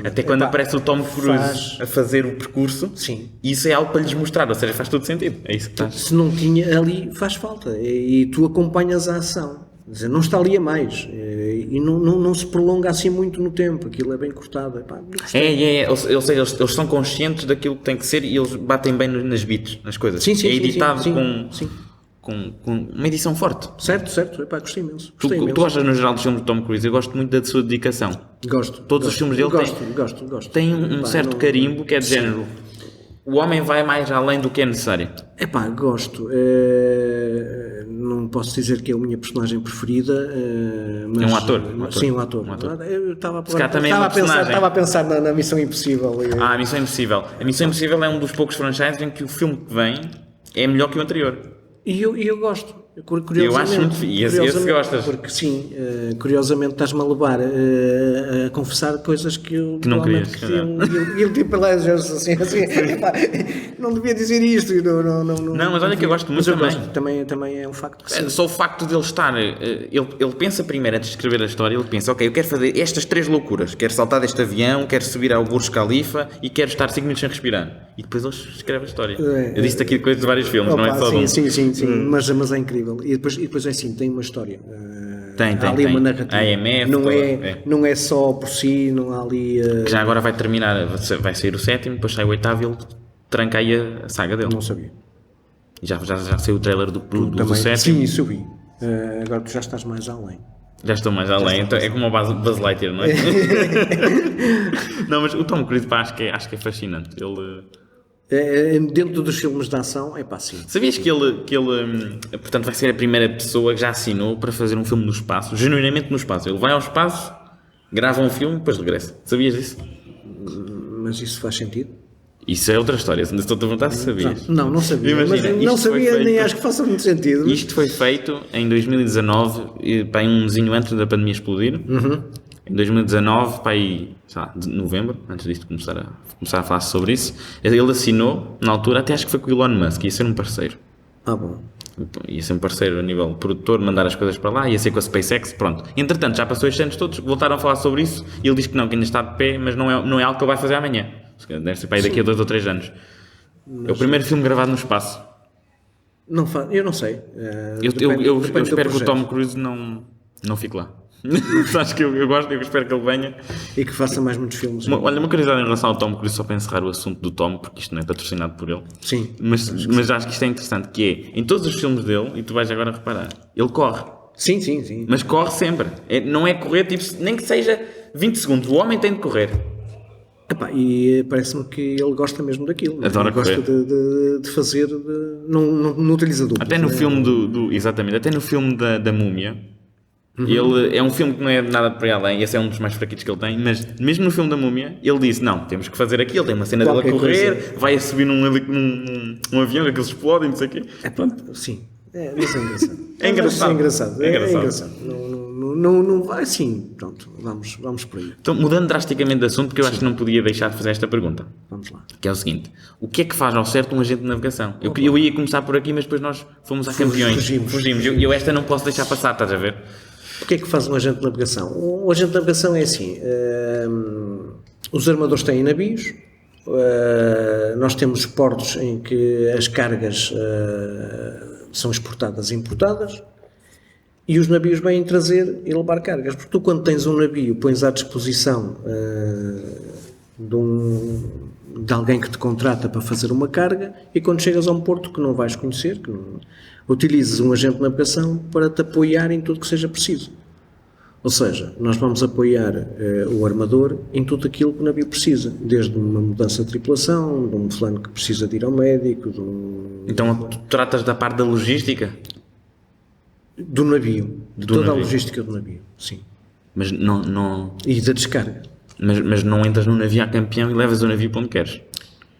Até quando aparece o Tom Cruise a fazer o percurso, sim. Isso é algo para lhes mostrar, ou seja, faz todo sentido. É isso que estás. Se não tinha ali, faz falta. E tu acompanhas a ação. Quer dizer, não está ali a mais. E não se prolonga assim muito no tempo. Aquilo é bem cortado. Ou seja, eles são conscientes daquilo que tem que ser e eles batem bem nas beats, nas coisas. Sim, é editado sim. Com uma edição forte. Certo. Gostei imenso. Tu gostas no geral dos filmes de Tom Cruise? Eu gosto muito da sua dedicação. Gosto. Todos os filmes dele têm um certo carimbo que é de género. O homem vai mais além do que é necessário. Gosto. Não posso dizer que é a minha personagem preferida, mas... É um ator? Sim, um ator. Eu estava a pensar na Missão Impossível. A Missão Impossível. A Missão Impossível é um dos poucos franchises em que o filme que vem é melhor que o anterior. E eu gosto. Eu acho muito... E esse gostas. Porque sim, curiosamente estás-me a levar a confessar coisas que eu... Que não querias. E ele tipo lá assim não devia dizer isto. Não, mas olha que eu gosto muito também. Também é um facto que sim. Só o facto de ele estar... Ele pensa primeiro, antes de escrever a história, ele pensa, ok, eu quero fazer estas 3 loucuras. Quero saltar deste avião, quero subir ao Burj Khalifa e quero estar 5 minutos sem respirar. E depois ele escreve a história. Eu disse aqui coisas de vários filmes, não é só de um. Sim. Mas é incrível. E depois é assim, tem uma história. Há ali uma narrativa. AMF, não é só por si, não há ali... Que já agora vai terminar, vai sair o 7º, depois sai o 8º e ele tranca aí a saga dele. Não sabia. Já saiu o trailer do 7º. Sim, isso eu vi. Agora tu já estás mais além. Já estou mais além, então é como o Buzz Lightyear, não é? Não, mas o Tom Cruise, acho que é fascinante. Ele... Dentro dos filmes de ação, é pá, sim. Sabias que ele, portanto, vai ser a primeira pessoa que já assinou para fazer um filme no espaço, genuinamente no espaço. Ele vai ao espaço, grava um filme e depois regressa. Sabias disso? Mas isso faz sentido? Isso é outra história, se estou-te a perguntar se sabias. Não sabia. Imagina, mas não sabia, nem acho que faça muito sentido. Isto foi feito em 2019, para um mesinho antes da pandemia explodir. Em 2019, para aí, sei lá, de novembro, antes disto começar a falar sobre isso, ele assinou, na altura, até acho que foi com o Elon Musk, ia ser um parceiro. Bom. Ia ser um parceiro a nível produtor, mandar as coisas para lá, ia ser com a SpaceX, pronto. Entretanto, já passou estes anos todos, voltaram a falar sobre isso, e ele diz que ainda está de pé, mas não é algo que ele vai fazer amanhã. Deve ser para aí daqui a 2 ou 3 anos. É o primeiro filme gravado no espaço. Eu não sei. Eu espero que o Tom Cruise não fique lá. Acho que eu gosto, eu espero que ele venha. E que faça mais muitos filmes. Olha, uma curiosidade em relação ao Tom Cruise, só para encerrar o assunto do Tom, porque isto não é patrocinado por ele. Sim. Mas acho que isto é interessante, que é, em todos os filmes dele, e tu vais agora reparar, ele corre. Sim. Mas corre sempre. Não é correr, tipo, nem que seja 20 segundos. O homem tem de correr. E parece-me que ele gosta mesmo daquilo. Adora correr. Gosta de fazer, não utiliza duplas. Até no filme exatamente, até no filme da Múmia, ele é um filme que não é nada por aí além, esse é um dos mais fraquitos que ele tem, mas mesmo no filme da Múmia, ele disse, não, temos que fazer aquilo, tem uma cena dele a correr, vai a subir num avião que eles explodem, não sei o quê. Sim. Mas é engraçado. É engraçado. É engraçado. Não vai assim. Pronto, vamos por aí. Então, mudando drasticamente de assunto, porque eu acho que não podia deixar de fazer esta pergunta. Vamos lá. Que é o seguinte: o que é que faz ao certo um agente de navegação? Eu ia começar por aqui, mas depois nós fomos a campeões. Fugimos. Eu esta não posso deixar passar, estás a ver? O que é que faz um agente de navegação? Um agente de navegação é assim: os armadores têm navios. Nós temos portos em que as cargas são exportadas e importadas, e os navios vêm trazer e levar cargas, porque tu, quando tens um navio, pões à disposição de alguém que te contrata para fazer uma carga, e quando chegas a um porto que não vais conhecer, que não, utilizes um agente de navegação para te apoiar em tudo que seja preciso. Ou seja, nós vamos apoiar o armador em tudo aquilo que o navio precisa, desde uma mudança de tripulação, de um fulano que precisa de ir ao médico, Então tu tratas da parte da logística? Do navio, de toda a logística do navio, sim. Mas não... E da descarga. Mas não entras no navio a campeão e levas o navio para onde queres?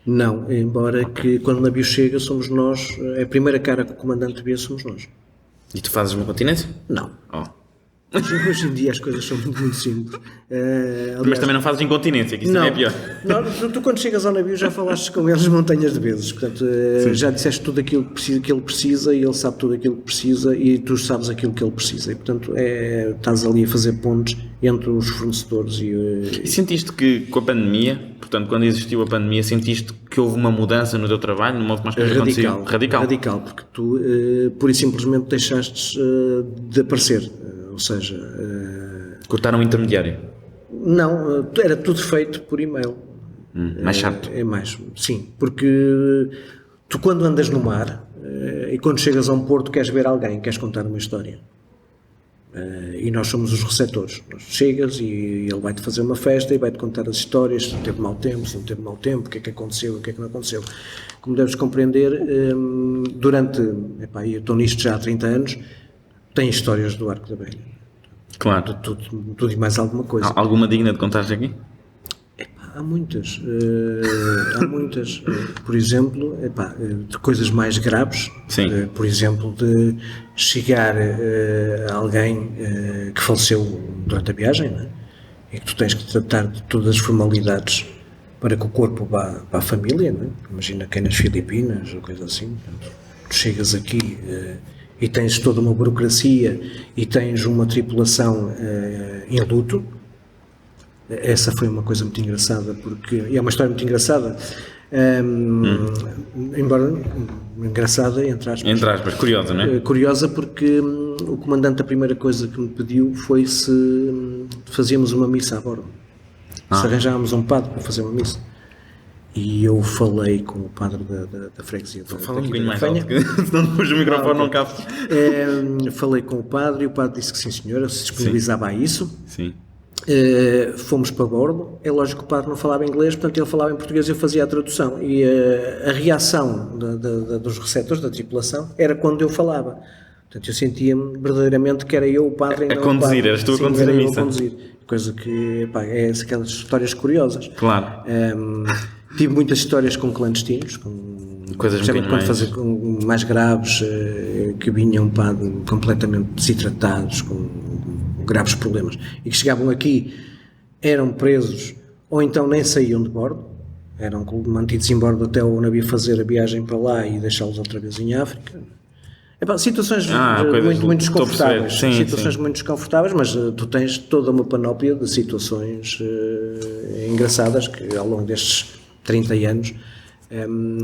Não, embora que quando o navio chega somos nós, a primeira cara que o comandante vê somos nós. E tu fazes uma continência? Não. Oh. Hoje em dia as coisas são muito simples. Aliás, mas também não fazes incontinência, que isso não é pior. Não, tu quando chegas ao navio já falaste com eles montanhas de vezes, portanto já disseste tudo aquilo que ele precisa, e ele sabe tudo aquilo que precisa, e tu sabes aquilo que ele precisa, e portanto estás ali a fazer pontes entre os fornecedores. E sentiste que com a pandemia, portanto quando existiu a pandemia, sentiste que houve uma mudança no teu trabalho, no modo como as coisas aconteciam? Radical, porque tu pura e simplesmente deixaste de aparecer. Ou seja... Cortaram o intermediário? Não, era tudo feito por e-mail. Mais chato? É mais, sim. Porque tu, quando andas no mar e quando chegas a um porto, queres ver alguém, queres contar uma história. E nós somos os receptores. Chegas e ele vai-te fazer uma festa e vai-te contar as histórias, se teve mau tempo, se não teve mau tempo, o que é que aconteceu, o que é que não aconteceu. Como deves compreender, eu estou nisto já há 30 anos, tem histórias do Arco da Velha. Claro. Tudo e mais alguma coisa. Alguma digna de contar aqui? Há muitas. Por exemplo, de coisas mais graves. Sim. Por exemplo, de chegar a alguém que faleceu durante a viagem, não é? E que tu tens que tratar de todas as formalidades para que o corpo vá para a família, não é? Imagina quem nas Filipinas ou coisa assim. Tu chegas aqui... e tens toda uma burocracia e tens uma tripulação em luto. Essa foi uma coisa muito engraçada, e é uma história muito engraçada, embora engraçada, entre aspas. Entre aspas, curiosa, não é? Curiosa porque o comandante, a primeira coisa que me pediu foi se fazíamos uma missa a bordo. Se arranjávamos um padre para fazer uma missa. E eu falei com o padre da freguesia. Fala um bocadinho mais alto, senão depois o microfone não cabe. Falei com o padre e o padre disse que sim, senhora, se disponibilizava a isso. Sim. Fomos para bordo, é lógico que o padre não falava inglês, portanto ele falava em português e eu fazia a tradução, e a reação dos receptores da tripulação era quando eu falava. Portanto, eu sentia-me verdadeiramente que era eu o padre. A conduzir, eras tu a conduzir a missa. Coisa que, é aquelas histórias curiosas. Claro. Tive muitas histórias com clandestinos, coisas mais graves, que vinham completamente desidratados, com graves problemas, e que chegavam aqui, eram presos, ou então nem saíam de bordo, eram mantidos em bordo até o navio fazer a viagem para lá e deixá-los outra vez em África. Situações muito desconfortáveis. Situações muito desconfortáveis, mas tu tens toda uma panóplia de situações engraçadas que ao longo destes 30 anos...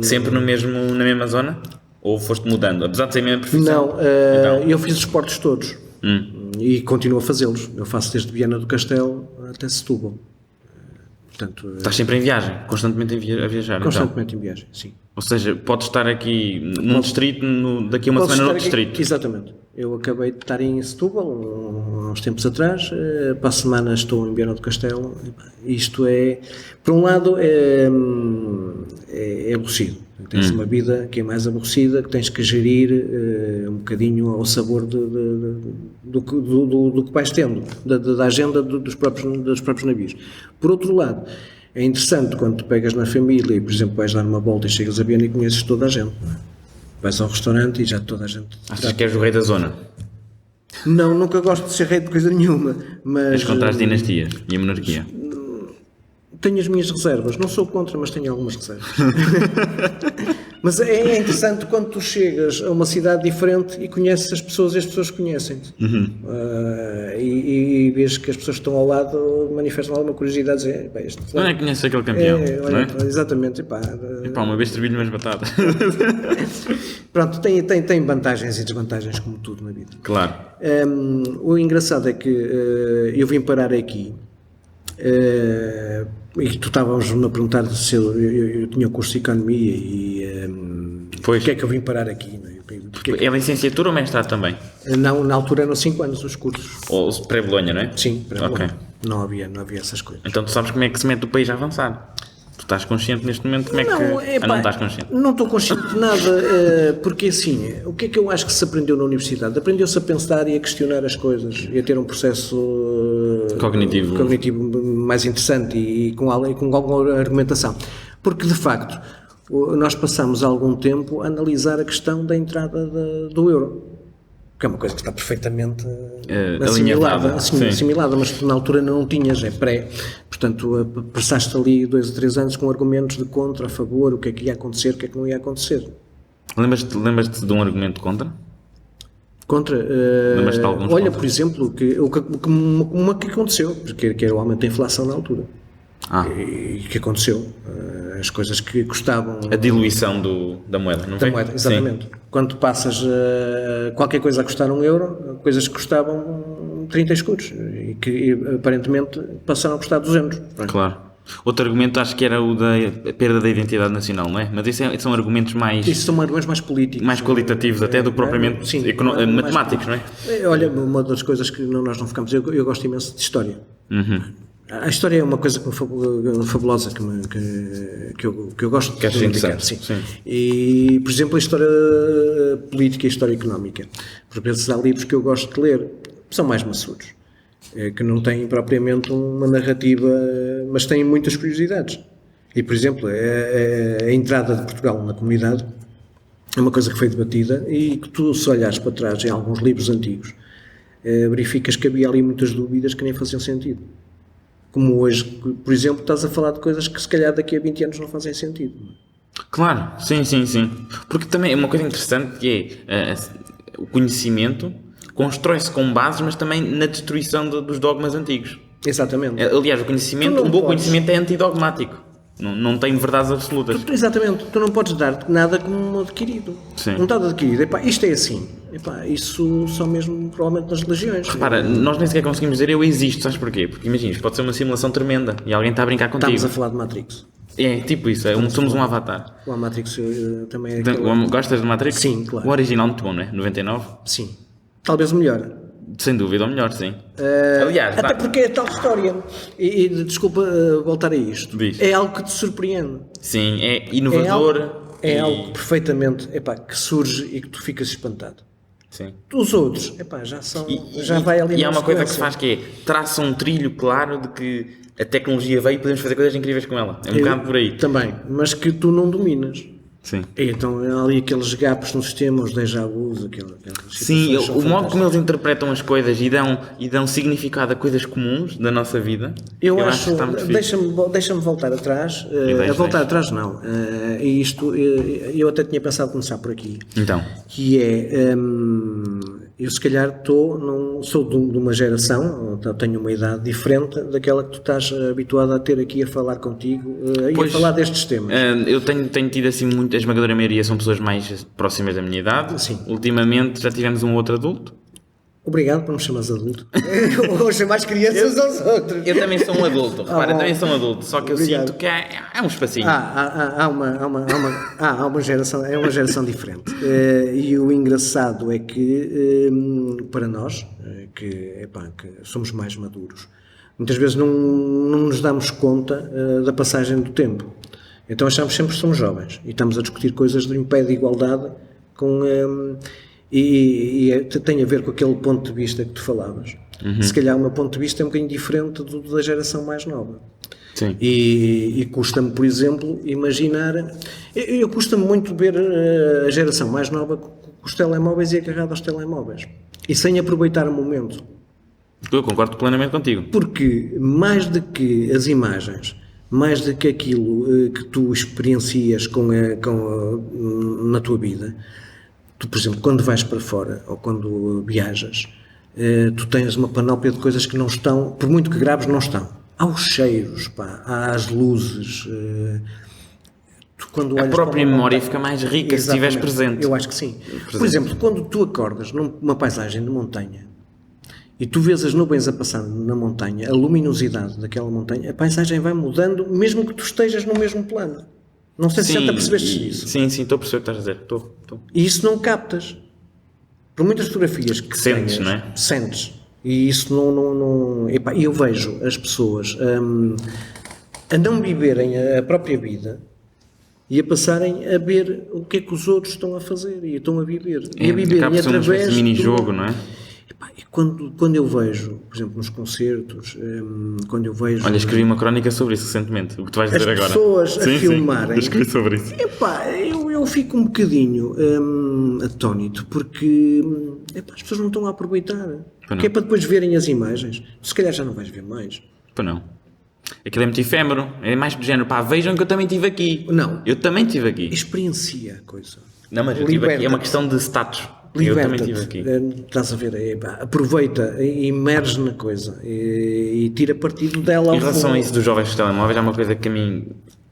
Sempre na mesma zona? Ou foste mudando? Apesar de ser a mesma profissão? Não, eu fiz os portos todos e continuo a fazê-los. Eu faço desde Viana do Castelo até Setúbal. Portanto, estás sempre em viagem? Constantemente a viajar? Constantemente em viagem, sim. Ou seja, podes estar aqui num distrito, daqui a uma semana noutro distrito? Exatamente. Eu acabei de estar em Setúbal há uns tempos atrás, para a semana estou em Viana do Castelo. Isto é, por um lado, é aborrecido. Tens uma vida que é mais aborrecida, que tens que gerir um bocadinho ao sabor do que vais tendo, da agenda dos próprios navios. Por outro lado, é interessante quando tu pegas na família e, por exemplo, vais dar uma volta e chegas a Viana e conheces toda a gente. Não é? Vais ao restaurante e já toda a gente... Achas que és o rei da zona? Não, nunca gosto de ser rei de coisa nenhuma, mas... És contra as dinastias e a monarquia? Tenho as minhas reservas, não sou contra, mas tenho algumas reservas. Mas é interessante quando tu chegas a uma cidade diferente e conheces as pessoas e as pessoas conhecem-te. E vês que as pessoas que estão ao lado manifestam alguma curiosidade. Dizem, não é que conheces aquele campeão, não é? Exatamente. Uma vez servi-lhe umas batatas. Pronto, tem vantagens e desvantagens como tudo na vida. Claro. O engraçado é que eu vim parar aqui e tu estavas-me a perguntar se eu tinha o curso de Economia e porque é que eu vim parar aqui? É licenciatura ou mestrado também? Não, na altura eram 5 anos os cursos. Ou pré-Bolonha, não é? Sim, pré-Bolonha. Não havia essas coisas. Então tu sabes como é que se mete o país a avançar? Tu estás consciente neste momento como é que... não estás consciente? Não estou consciente de nada, porque assim, o que é que eu acho que se aprendeu na universidade? Aprendeu-se a pensar e a questionar as coisas e a ter um processo cognitivo mais interessante e com alguma argumentação. Porque, de facto, nós passamos algum tempo a analisar a questão da entrada do euro. Que é uma coisa que está perfeitamente assimilada, mas na altura não tinhas, é pré. Portanto, passaste ali 2 ou 3 anos com argumentos de contra, a favor, o que é que ia acontecer, o que é que não ia acontecer. Lembras-te de um argumento contra? Contra? Lembras-te de alguns olha, contra? por exemplo, o que aconteceu, porque era o aumento da inflação na altura. E o que aconteceu? As coisas que custavam... A diluição da moeda, não foi? Da moeda, exatamente. Sim. Quando passas qualquer coisa a custar €1, coisas que custavam 30 escudos e que aparentemente passaram a custar 200. Claro. Outro argumento acho que era o da perda da identidade nacional, não é? Mas isso são argumentos mais... Isso são argumentos mais políticos. Mais qualitativos até do que propriamente matemáticos, não é? Olha, uma das coisas que nós não ficamos... Eu gosto imenso de história. A história é uma coisa fabulosa que eu gosto de dedicar. Sim. E, por exemplo, a história política e a história económica. Por vezes há livros que eu gosto de ler, são mais maçudos, que não têm propriamente uma narrativa, mas têm muitas curiosidades. E, por exemplo, a entrada de Portugal na comunidade é uma coisa que foi debatida e que tu, se olhares para trás em alguns livros antigos, verificas que havia ali muitas dúvidas que nem faziam sentido. Como hoje, por exemplo, estás a falar de coisas que se calhar daqui a 20 anos não fazem sentido. Claro, sim. Porque também é uma coisa interessante que é o conhecimento constrói-se com bases, mas também na destruição dos dogmas antigos. Exatamente. Aliás, um bom conhecimento é antidogmático. Não tem verdades absolutas. Exatamente. Tu não podes dar nada como adquirido. Sim. Um dado adquirido. Isto é assim. Isso só mesmo provavelmente nas religiões. Repara, nós nem sequer conseguimos dizer eu existo. Sabes porquê? Porque imagina, isto pode ser uma simulação tremenda e alguém está a brincar contigo. Estamos a falar de Matrix. É, tipo isso. Somos um avatar. O Matrix também é Gostas de Matrix? Sim, claro. O original muito bom, não é? 99? Sim. Talvez o melhor. Sem dúvida, ou melhor, sim. Aliás, até porque é tal história. E desculpa voltar a isto. Diz. É algo que te surpreende. Sim, é inovador. É algo perfeitamente que surge e que tu ficas espantado. Sim. Os outros, já vai ali. E há uma coisa que se faz que é, traça um trilho claro de que a tecnologia veio e podemos fazer coisas incríveis com ela. É um bocado por aí. Também, mas que tu não dominas. Sim. E então há ali aqueles gaps no sistema, os déjà vus, aquelas sim, o modo como eles interpretam as coisas e dão significado a coisas comuns da nossa vida. Eu acho que está muito deixa-me voltar atrás. Atrás não. E isto, eu até tinha pensado começar por aqui. Então. Que é, eu se calhar sou de uma geração, tenho uma idade diferente daquela que tu estás habituado a ter aqui a falar contigo e a falar destes temas. Eu tenho tido assim muito, a esmagadora maioria são pessoas mais próximas da minha idade. Sim. Ultimamente já tivemos um outro adulto. Obrigado por me chamares adulto. Vou chamar as crianças aos outros. Eu também sou um adulto, repara, eu também sou um adulto, só que Obrigado. Eu sinto que há um espacinho. Há uma geração, é uma geração diferente. E o engraçado é que, para nós, que somos mais maduros, muitas vezes não nos damos conta da passagem do tempo. Então achamos sempre que somos jovens e estamos a discutir coisas do pé de igualdade com... tem a ver com aquele ponto de vista que tu falavas. Se calhar o meu ponto de vista é um bocadinho diferente da geração mais nova. Sim. E custa-me, por exemplo, imaginar... Eu custa-me muito ver a geração mais nova com os telemóveis e agarrada aos telemóveis. E sem aproveitar o momento. Eu concordo plenamente contigo. Porque mais do que as imagens, mais do que aquilo que tu experiencias na tua vida... Tu, por exemplo, quando vais para fora ou quando viajas, tu tens uma panóplia de coisas que não estão, por muito que graves, não estão. Há os cheiros, há as luzes. A própria memória fica mais rica se estiveres presente. Eu acho que sim. Por exemplo, quando tu acordas numa paisagem de montanha e tu vês as nuvens a passar na montanha, a luminosidade daquela montanha, a paisagem vai mudando, mesmo que tu estejas no mesmo plano. Não sei se já te percebeste isso. Sim, estou a perceber o que estás a dizer. Estou. E isso não captas. Por muitas fotografias que sentes, tenhas, não é? Sentes. E isso não... Epá, eu vejo as pessoas a não viverem a própria vida e a passarem a ver o que é que os outros estão a fazer e estão a viver. E a viverem através de mini-jogo, não é? E quando eu vejo, por exemplo, nos concertos, quando eu vejo... Olha, escrevi uma crónica sobre isso recentemente, o que tu vais dizer agora. As pessoas a filmarem... eu escrevi sobre isso. Eu fico um bocadinho atónito, porque as pessoas não estão a aproveitar. Porque é para depois verem as imagens. Se calhar já não vais ver mais. Pois não. Aquilo é muito efêmero, é mais do género, vejam que eu também estive aqui. Não. Eu também estive aqui. Experiencia a coisa. Não, mas eu estive aqui, é uma questão de status. Eu também estive aqui. Estás a ver, aproveita, emerge na coisa e tira partido dela. Em relação a isso dos jovens com telemóveis, há uma coisa que a mim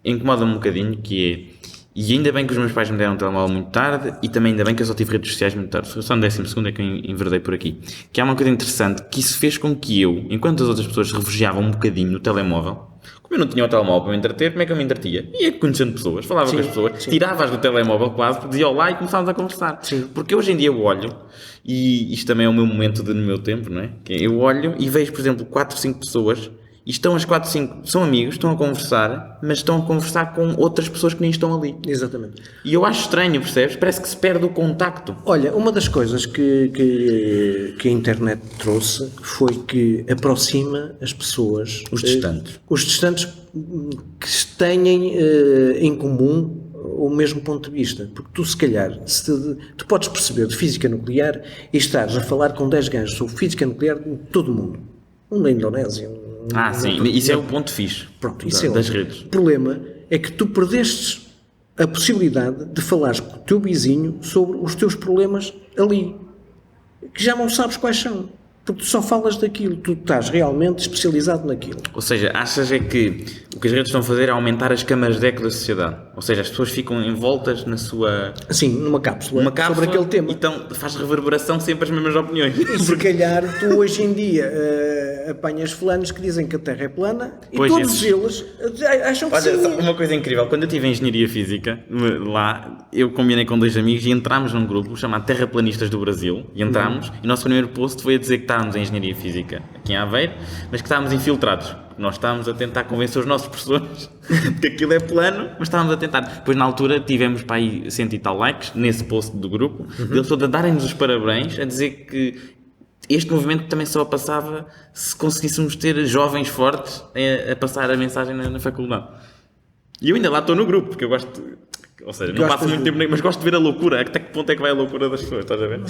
incomoda um bocadinho, que é, e ainda bem que os meus pais me deram um telemóvel muito tarde, e também ainda bem que eu só tive redes sociais muito tarde, só no 12º é que eu enverdei por aqui, que há uma coisa interessante, que isso fez com que eu, enquanto as outras pessoas se refugiavam um bocadinho no telemóvel, como eu não tinha o telemóvel para me entreter, como é que eu me entretia? Ia conhecendo pessoas, falava com as pessoas, tirava-as do telemóvel quase, dizia olá e começávamos a conversar. Sim. Porque hoje em dia eu olho, e isto também é o meu momento no meu tempo, não é? Eu olho e vejo, por exemplo, 4, 5 pessoas, e estão as 4, 5, são amigos, estão a conversar, mas estão a conversar com outras pessoas que nem estão ali. Exatamente. E eu acho estranho, percebes? Parece que se perde o contacto. Olha, uma das coisas que a internet trouxe foi que aproxima as pessoas... Os distantes. Os distantes que têm em comum o mesmo ponto de vista. Porque tu, se calhar, tu podes perceber de física nuclear e estares a falar com 10 gajos sobre física nuclear de todo o mundo. Um da Indonésia, sim, isso é o ponto fixe. Pronto, isso das redes. O problema é que tu perdestes a possibilidade de falares com o teu vizinho sobre os teus problemas ali, que já não sabes quais são. Porque tu só falas daquilo, tu estás realmente especializado naquilo. Ou seja, achas é que o que as redes estão a fazer é aumentar as câmaras de eco da sociedade? Ou seja, as pessoas ficam envoltas na sua... Assim, numa cápsula sobre aquele tema. Então faz reverberação sempre as mesmas opiniões. E se calhar tu hoje em dia apanhas fulanos que dizem que a Terra é plana e pois todos eles acham que olha, sim. uma coisa incrível, quando eu estive em Engenharia Física, lá, eu combinei com 2 amigos e entramos num grupo chamado Terraplanistas do Brasil, e entramos, e o nosso primeiro post foi a dizer que estávamos em Engenharia Física, aqui em Aveiro, mas que estávamos infiltrados. Nós estávamos a tentar convencer os nossos professores de que aquilo é plano, mas estávamos a tentar. Depois, na altura, tivemos para aí 100 e tal likes nesse post do grupo, deles todos a darem-nos os parabéns, a dizer que este movimento também só passava se conseguíssemos ter jovens fortes a passar a mensagem na faculdade. E eu ainda lá estou no grupo, porque eu gosto... Ou seja, não passo muito tempo, mas gosto de ver a loucura. Até que ponto é que vai a loucura das pessoas, estás a ver?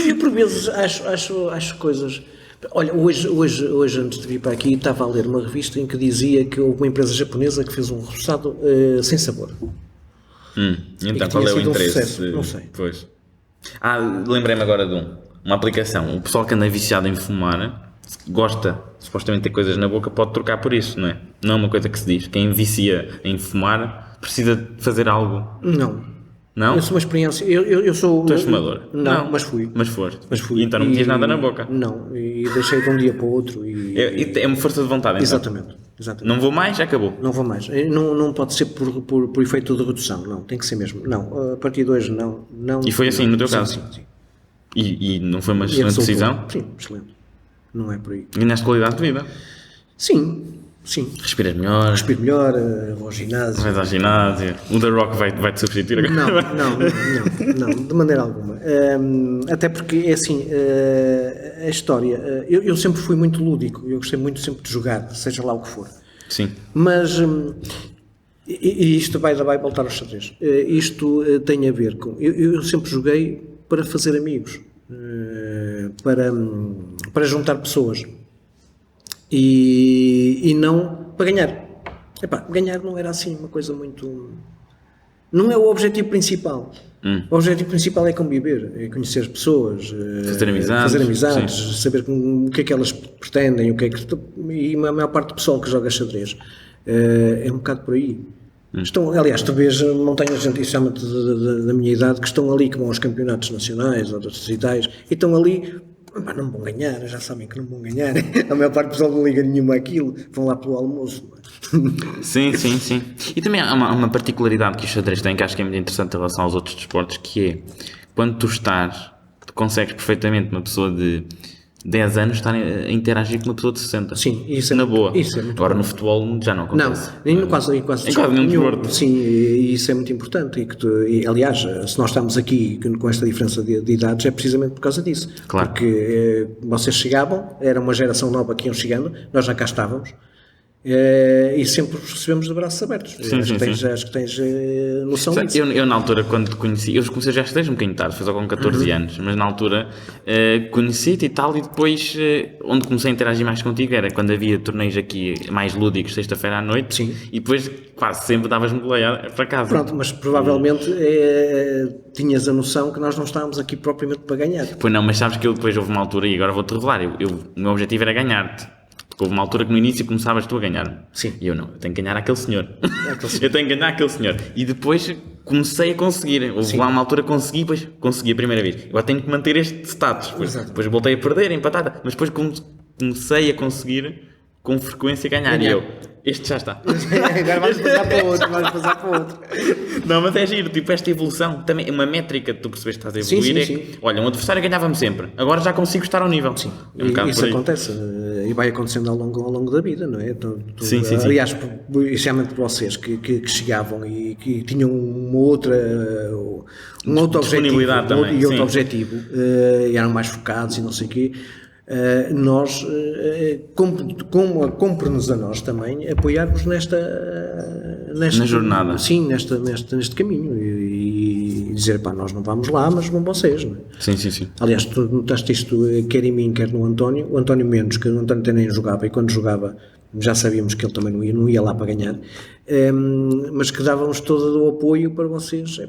Eu por vezes acho coisas... Olha, hoje antes de vir para aqui, estava a ler uma revista em que dizia que houve uma empresa japonesa que fez um roçado sem sabor. Então qual é o interesse? Não sei. Pois. Lembrei-me agora de uma aplicação. O pessoal que anda viciado em fumar, gosta supostamente de ter coisas na boca, pode trocar por isso, não é? Não é uma coisa que se diz. Quem vicia em fumar precisa de fazer algo. Não? Eu sou uma experiência. Eu sou... Tu és fumador? Não, mas fui. Mas foste. Mas fui. E então não metias nada na boca? Não, e deixei de um dia para o outro. É uma força de vontade, então? Exatamente. Não vou mais, já acabou. Não vou mais. Não pode ser por efeito de redução, não. Tem que ser mesmo. Não, a partir de hoje, não. E foi assim no teu caso? Sim. E não foi uma excelente decisão? Sim, excelente. Não é por aí. Ganhaste qualidade de vida? Sim. Respiras melhor? Respiro melhor, vou ao ginásio. Vais ao ginásio. O The Rock vai-te substituir agora? Não, de maneira alguma. Até porque, é assim, a história... Eu sempre fui muito lúdico, eu gostei muito sempre de jogar, seja lá o que for. Sim. Mas... E isto vai voltar aos xadrez. Isto tem a ver com... Eu sempre joguei para fazer amigos, para juntar pessoas. E não para ganhar. Ganhar não era assim uma coisa muito... Não é o objetivo principal. O objetivo principal é conviver, é conhecer as pessoas, fazer amizades, saber o que é que elas pretendem, o que é que... E a maior parte do pessoal que joga xadrez é um bocado por aí. Aliás, tu vês montanhas de gente, isso chama-te da minha idade, que estão ali, que vão aos campeonatos nacionais ou distritais, e estão ali... não vão ganhar, já sabem que não vão ganhar. A maior parte do pessoal não liga nenhuma àquilo, vão lá pelo almoço. Sim. E também há uma particularidade que o xadrez tem, que acho que é muito interessante em relação aos outros desportos, que é, quando tu consegues perfeitamente uma pessoa de 10 anos estar a interagir com uma pessoa de 60. Sim, isso na boa. Isso é muito Agora no futebol já não acontece. Não, quase nenhum desporto. Sim, e isso é muito importante. Aliás, se nós estamos aqui com esta diferença de idades, é precisamente por causa disso. Claro. Porque vocês chegavam, era uma geração nova que iam chegando, nós já cá estávamos. E sempre recebemos de braços abertos. Acho que tens noção disso. Eu na altura, quando te conheci, eu comecei já desde um bocadinho tarde, foi só com 14 anos, mas na altura conheci-te e tal, e depois onde comecei a interagir mais contigo era quando havia torneios aqui mais lúdicos, sexta-feira à noite. Sim. E depois quase sempre davas-me boleia para casa. Pronto, mas provavelmente tinhas a noção que nós não estávamos aqui propriamente para ganhar. Pois não, mas sabes que eu depois houve uma altura, e agora vou-te revelar, o meu objetivo era ganhar-te. Porque houve uma altura que no início começavas tu a ganhar. Sim. E eu tenho que ganhar aquele senhor. Eu tenho que ganhar aquele senhor. E depois comecei a conseguir. Houve lá uma altura que depois consegui a primeira vez. Agora tenho que manter este status. Depois voltei a perder, empatada. Mas depois comecei a conseguir com frequência ganhar. E eu, este já está. Agora vais passar para outro. Não, mas é giro, tipo, esta evolução também é uma métrica que tu percebeste que estás a evoluir. Sim. Olha, um adversário ganhava-me sempre, agora já consigo estar ao nível. Sim, isso acontece e vai acontecendo ao longo da vida, não é? Sim. Aliás, especialmente vocês que chegavam e que tinham um outro objetivo, outro objetivo, e eram mais focados e não sei o quê. Nós compre-nos a nós também apoiarmos nesta jornada, sim, neste caminho e dizer, nós não vamos lá, mas vão vocês, não é? Sim. Aliás, tu notaste isto quer em mim, quer no António. O António menos, que o António até nem jogava, e quando jogava já sabíamos que ele também não ia lá para ganhar, mas que dávamos todo o apoio para vocês.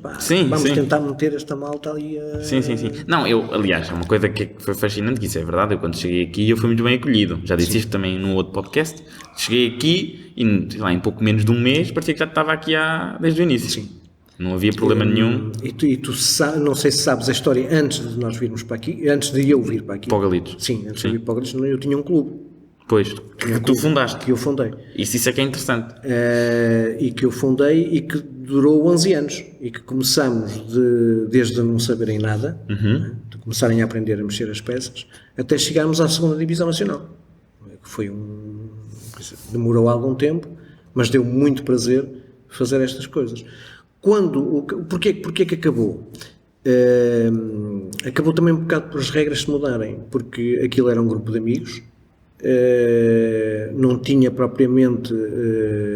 Vamos tentar meter esta malta ali. Sim. Não, aliás, é uma coisa que foi fascinante, que isso é verdade. Eu, quando cheguei aqui, eu fui muito bem acolhido. Já disse isto também no outro podcast. Cheguei aqui e, sei lá, em pouco menos de um mês, parecia que já estava aqui desde o início. Sim. Não havia problema nenhum. E tu não sei se sabes a história, antes de nós virmos para aqui, antes de eu vir para aqui. Para o Galitos. Sim, antes de eu vir para o Galitos, eu tinha um clube. Pois, que tu fundaste. Que eu fundei. Isso é que é interessante. E que eu fundei e que durou 11 anos. E que começamos desde não saberem nada, de começarem a aprender a mexer as peças, até chegarmos à segunda Divisão Nacional. Que foi demorou algum tempo, mas deu muito prazer fazer estas coisas. Porquê que acabou? Acabou também um bocado por as regras se mudarem, porque aquilo era um grupo de amigos, não tinha propriamente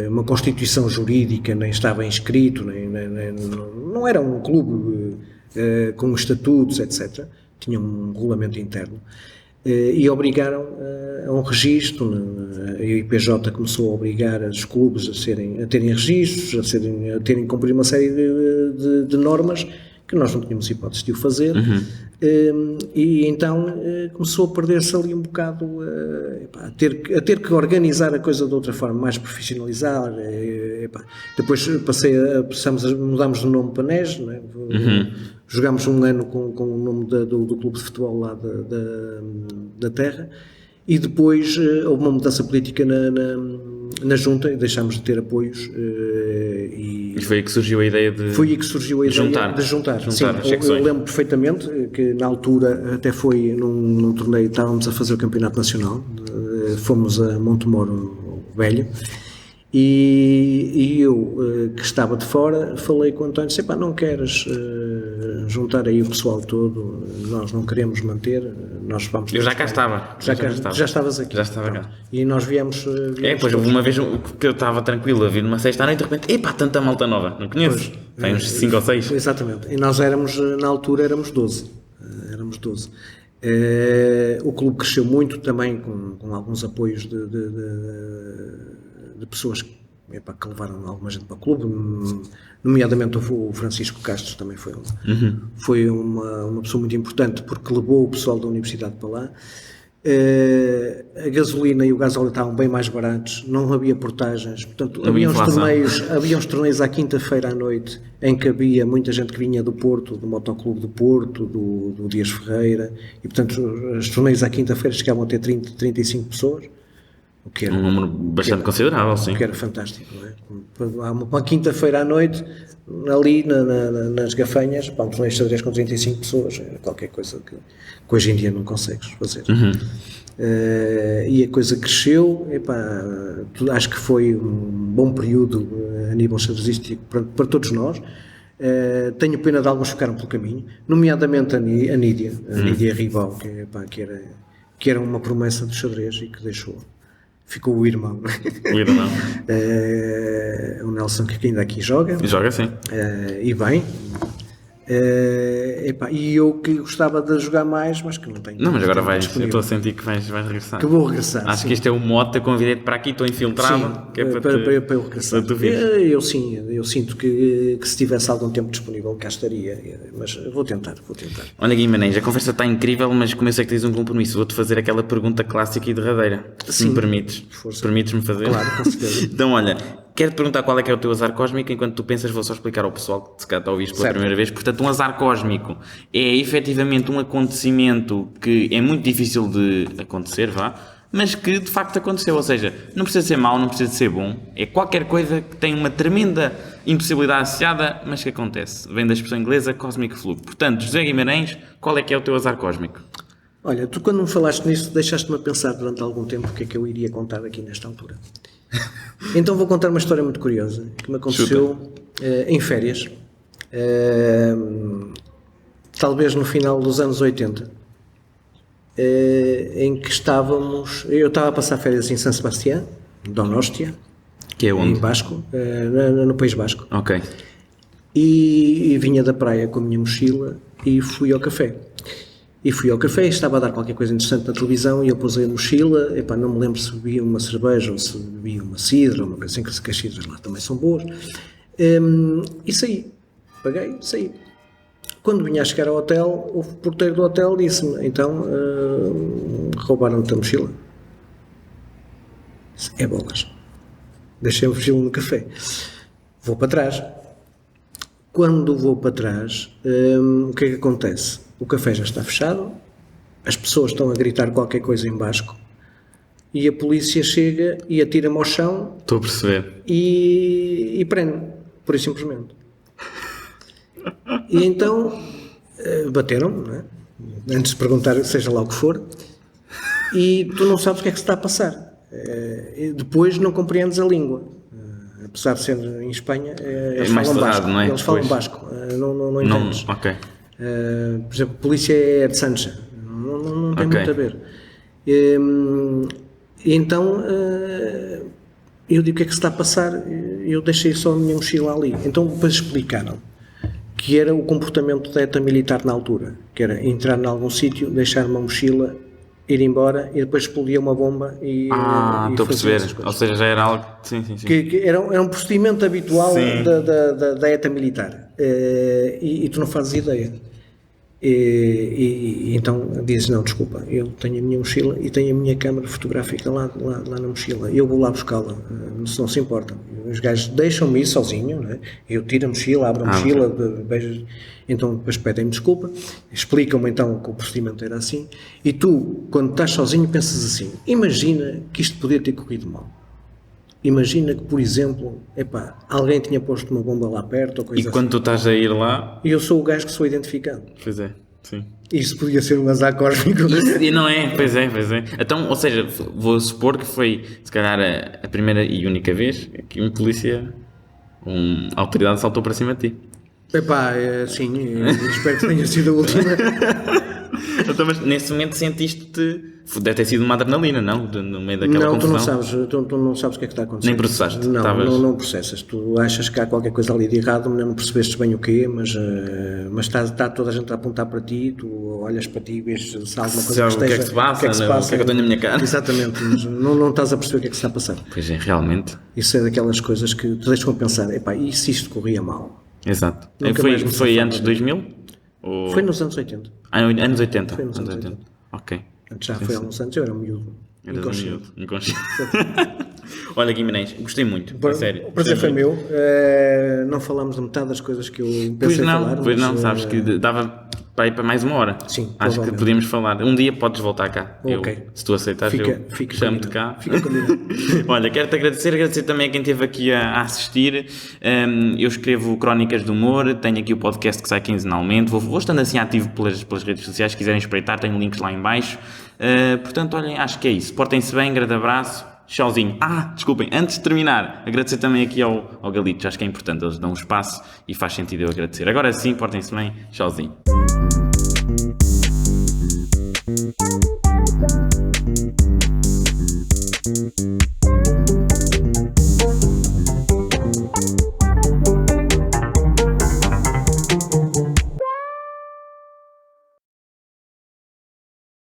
uma constituição jurídica, nem estava inscrito, não era um clube com estatutos, etc. Tinha um regulamento interno. E obrigaram a um registro. A IPJ começou a obrigar os clubes a terem registros, a terem que cumprir uma série de normas que nós não tínhamos hipótese de o fazer. E então começou a perder-se ali um bocado, a ter que organizar a coisa de outra forma, mais profissionalizar. Depois mudámos de nome para NES, não é? Jogámos um ano com o nome do clube de futebol lá da terra, e depois houve uma mudança política na junta e deixámos de ter apoios. E foi aí que surgiu a ideia de juntar. Sim, eu lembro perfeitamente que na altura até foi num torneio, estávamos a fazer o campeonato nacional, fomos a Montemoro Velho, e eu, que estava de fora, falei com o António, disse: não queres juntar aí o pessoal todo, nós não queremos manter, nós vamos... Eu já cá estava. Já estavas aqui. Já estava cá. E nós viemos pois houve uma vez que eu estava tranquilo a vir numa sexta à noite e de repente, tanta malta nova, não conheço. Tem uns 5 ou 6. Exatamente. E nós na altura éramos 12. O clube cresceu muito também com alguns apoios de pessoas que levaram alguma gente para o clube, nomeadamente o Francisco Castro também foi uma pessoa muito importante, porque levou o pessoal da universidade para lá. A gasolina e o gasóleo estavam bem mais baratos, não havia portagens, portanto havia uns torneios à quinta-feira à noite em que havia muita gente que vinha do Porto, do Motoclube do Porto, do Dias Ferreira, e portanto os torneios à quinta-feira chegavam a ter 30, 35 pessoas. O que era, um número bastante considerável, sim. O que era fantástico, não é? Uma quinta-feira à noite, ali nas Gafanhas, um torneio de xadrez com 35 pessoas, era qualquer coisa que hoje em dia não consegues fazer. E a coisa cresceu, acho que foi um bom período a nível xadrezístico para todos nós. Tenho pena de alguns que ficaram pelo caminho, nomeadamente a Nídia Rival, que era uma promessa do xadrez e que deixou. Ficou o irmão. O Nelson, que ainda aqui joga. Joga, sim. E bem. E eu que gostava de jogar mais, mas que não tenho. Não, mas agora vais. Eu estou a sentir que vais regressar. Que vou regressar. Acho que este é o mote, convidei-te para aqui, estou infiltrado. Sim, que é para eu regressar. Eu sinto que se tivesse algum tempo disponível cá estaria, mas vou tentar. Olha, Guimarães, a conversa está incrível, mas como eu sei que tens um compromisso, vou-te fazer aquela pergunta clássica e derradeira, se me permites. Permites-me fazer? Claro, com certeza. Então, olha, quero-te perguntar qual é que é o teu azar cósmico. Enquanto tu pensas, vou só explicar ao pessoal que se calhar está a ouvir isto pela primeira vez. Portanto, um azar cósmico é efetivamente um acontecimento que é muito difícil de acontecer, mas que de facto aconteceu. Ou seja, não precisa ser mau, não precisa ser bom, é qualquer coisa que tem uma tremenda impossibilidade associada, mas que acontece. Vem da expressão inglesa cosmic fluke. Portanto, José Guimarães, qual é que é o teu azar cósmico? Olha, tu quando me falaste nisso, deixaste-me a pensar durante algum tempo o que é que eu iria contar aqui nesta altura. Então vou contar uma história muito curiosa que me aconteceu em férias, talvez no final dos anos 80, em que eu estava a passar férias em San Sebastián, Donostia, que é onde? Em Basco, no País Basco. Ok. E vinha da praia com a minha mochila e fui ao café. E fui ao café, estava a dar qualquer coisa interessante na televisão e eu pusei a mochila, não me lembro se bebia uma cerveja ou se bebia uma cidra, uma coisa assim, que as cidras lá também são boas. E saí, paguei, saí. Quando vinha a chegar ao hotel, o porteiro do hotel disse-me, então, roubaram-te a mochila? Disse, é bolas. Deixei a mochila no café. Vou para trás. Quando vou para trás, o que é que acontece? O café já está fechado, as pessoas estão a gritar qualquer coisa em basco e a polícia chega e atira-me ao chão. Estou a perceber. E prende-me, por isso simplesmente. E então bateram-me, não é? Antes de perguntar seja lá o que for, e tu não sabes o que é que se está a passar. Depois não compreendes a língua. Apesar de ser em Espanha, eles falam basco, não é? Eles falam basco, não entendes. Ok. Por exemplo, a polícia é de Sancha, não tem muito a ver. Então eu digo o que é que se está a passar, eu deixei só a minha mochila ali. Então depois explicaram que era o comportamento da ETA militar na altura, que era entrar em algum sítio, deixar uma mochila, ir embora e depois explodia uma bomba e estou a perceber, ou seja, já era algo sim. Que era um procedimento habitual da ETA militar, e tu não fazes ideia. E então dizes, não, desculpa, eu tenho a minha mochila e tenho a minha câmara fotográfica lá na mochila, eu vou lá buscá-la, se não se importam. Os gajos deixam-me ir sozinho, não é? Eu tiro a mochila, abro a mochila, beijo, então depois pedem-me desculpa, explicam-me então que o procedimento era assim, e tu, quando estás sozinho, pensas assim, imagina que isto podia ter corrido mal. Imagina que, por exemplo, alguém tinha posto uma bomba lá perto ou coisa assim. E quando tu estás a ir lá... E eu sou o gajo que sou identificado. Pois é, sim. Isto podia ser um azar cósmico. E não é, pois é. Então, ou seja, vou supor que foi, se calhar, a primeira e única vez que uma polícia, uma autoridade saltou para cima de ti. Sim, espero que tenha sido a última. Então, mas nesse momento sentiste-te... Deve ter sido uma adrenalina, não? No meio daquela confusão. Tu não sabes o que é que está acontecendo. Nem processaste? Não processas. Tu achas que há qualquer coisa ali de errado, não percebeste bem o quê, mas está toda a gente a apontar para ti, tu olhas para ti e vês se há alguma coisa que esteja... O que é que se passa? O que é que eu tenho na minha cara? Exatamente, mas não estás a perceber o que é que se está a passar. Pois é, realmente. Isso é daquelas coisas que te deixam a pensar, e se isto corria mal? Exato. Foi antes de 2000? Ou... Foi nos anos 80. Anos 80? Foi nos anos 80. Ok. Já foi há uns anos, eu era um miúdo. Inconsciente. Olha, Guimarães, gostei muito, sério. O prazer foi meu. Não falámos de metade das coisas que eu pensei falar. Pois não, sabes que dava para ir para mais uma hora. Sim, acho que podíamos falar. Um dia podes voltar cá. Ok. Se tu aceitares, fica chamo-te cá. Fica combinado. Olha, quero-te agradecer também a quem esteve aqui a assistir. Eu escrevo Crónicas do Humor, tenho aqui o podcast que sai quinzenalmente. Vou estando assim ativo pelas redes sociais, se quiserem espreitar, tenho links lá em baixo. Portanto, olhem, acho que é isso. Portem-se bem, grande abraço. Tchauzinho. Desculpem, antes de terminar, agradecer também aqui ao Galitos, acho que é importante, eles dão um espaço e faz sentido eu agradecer. Agora sim, portem-se bem, tchauzinho.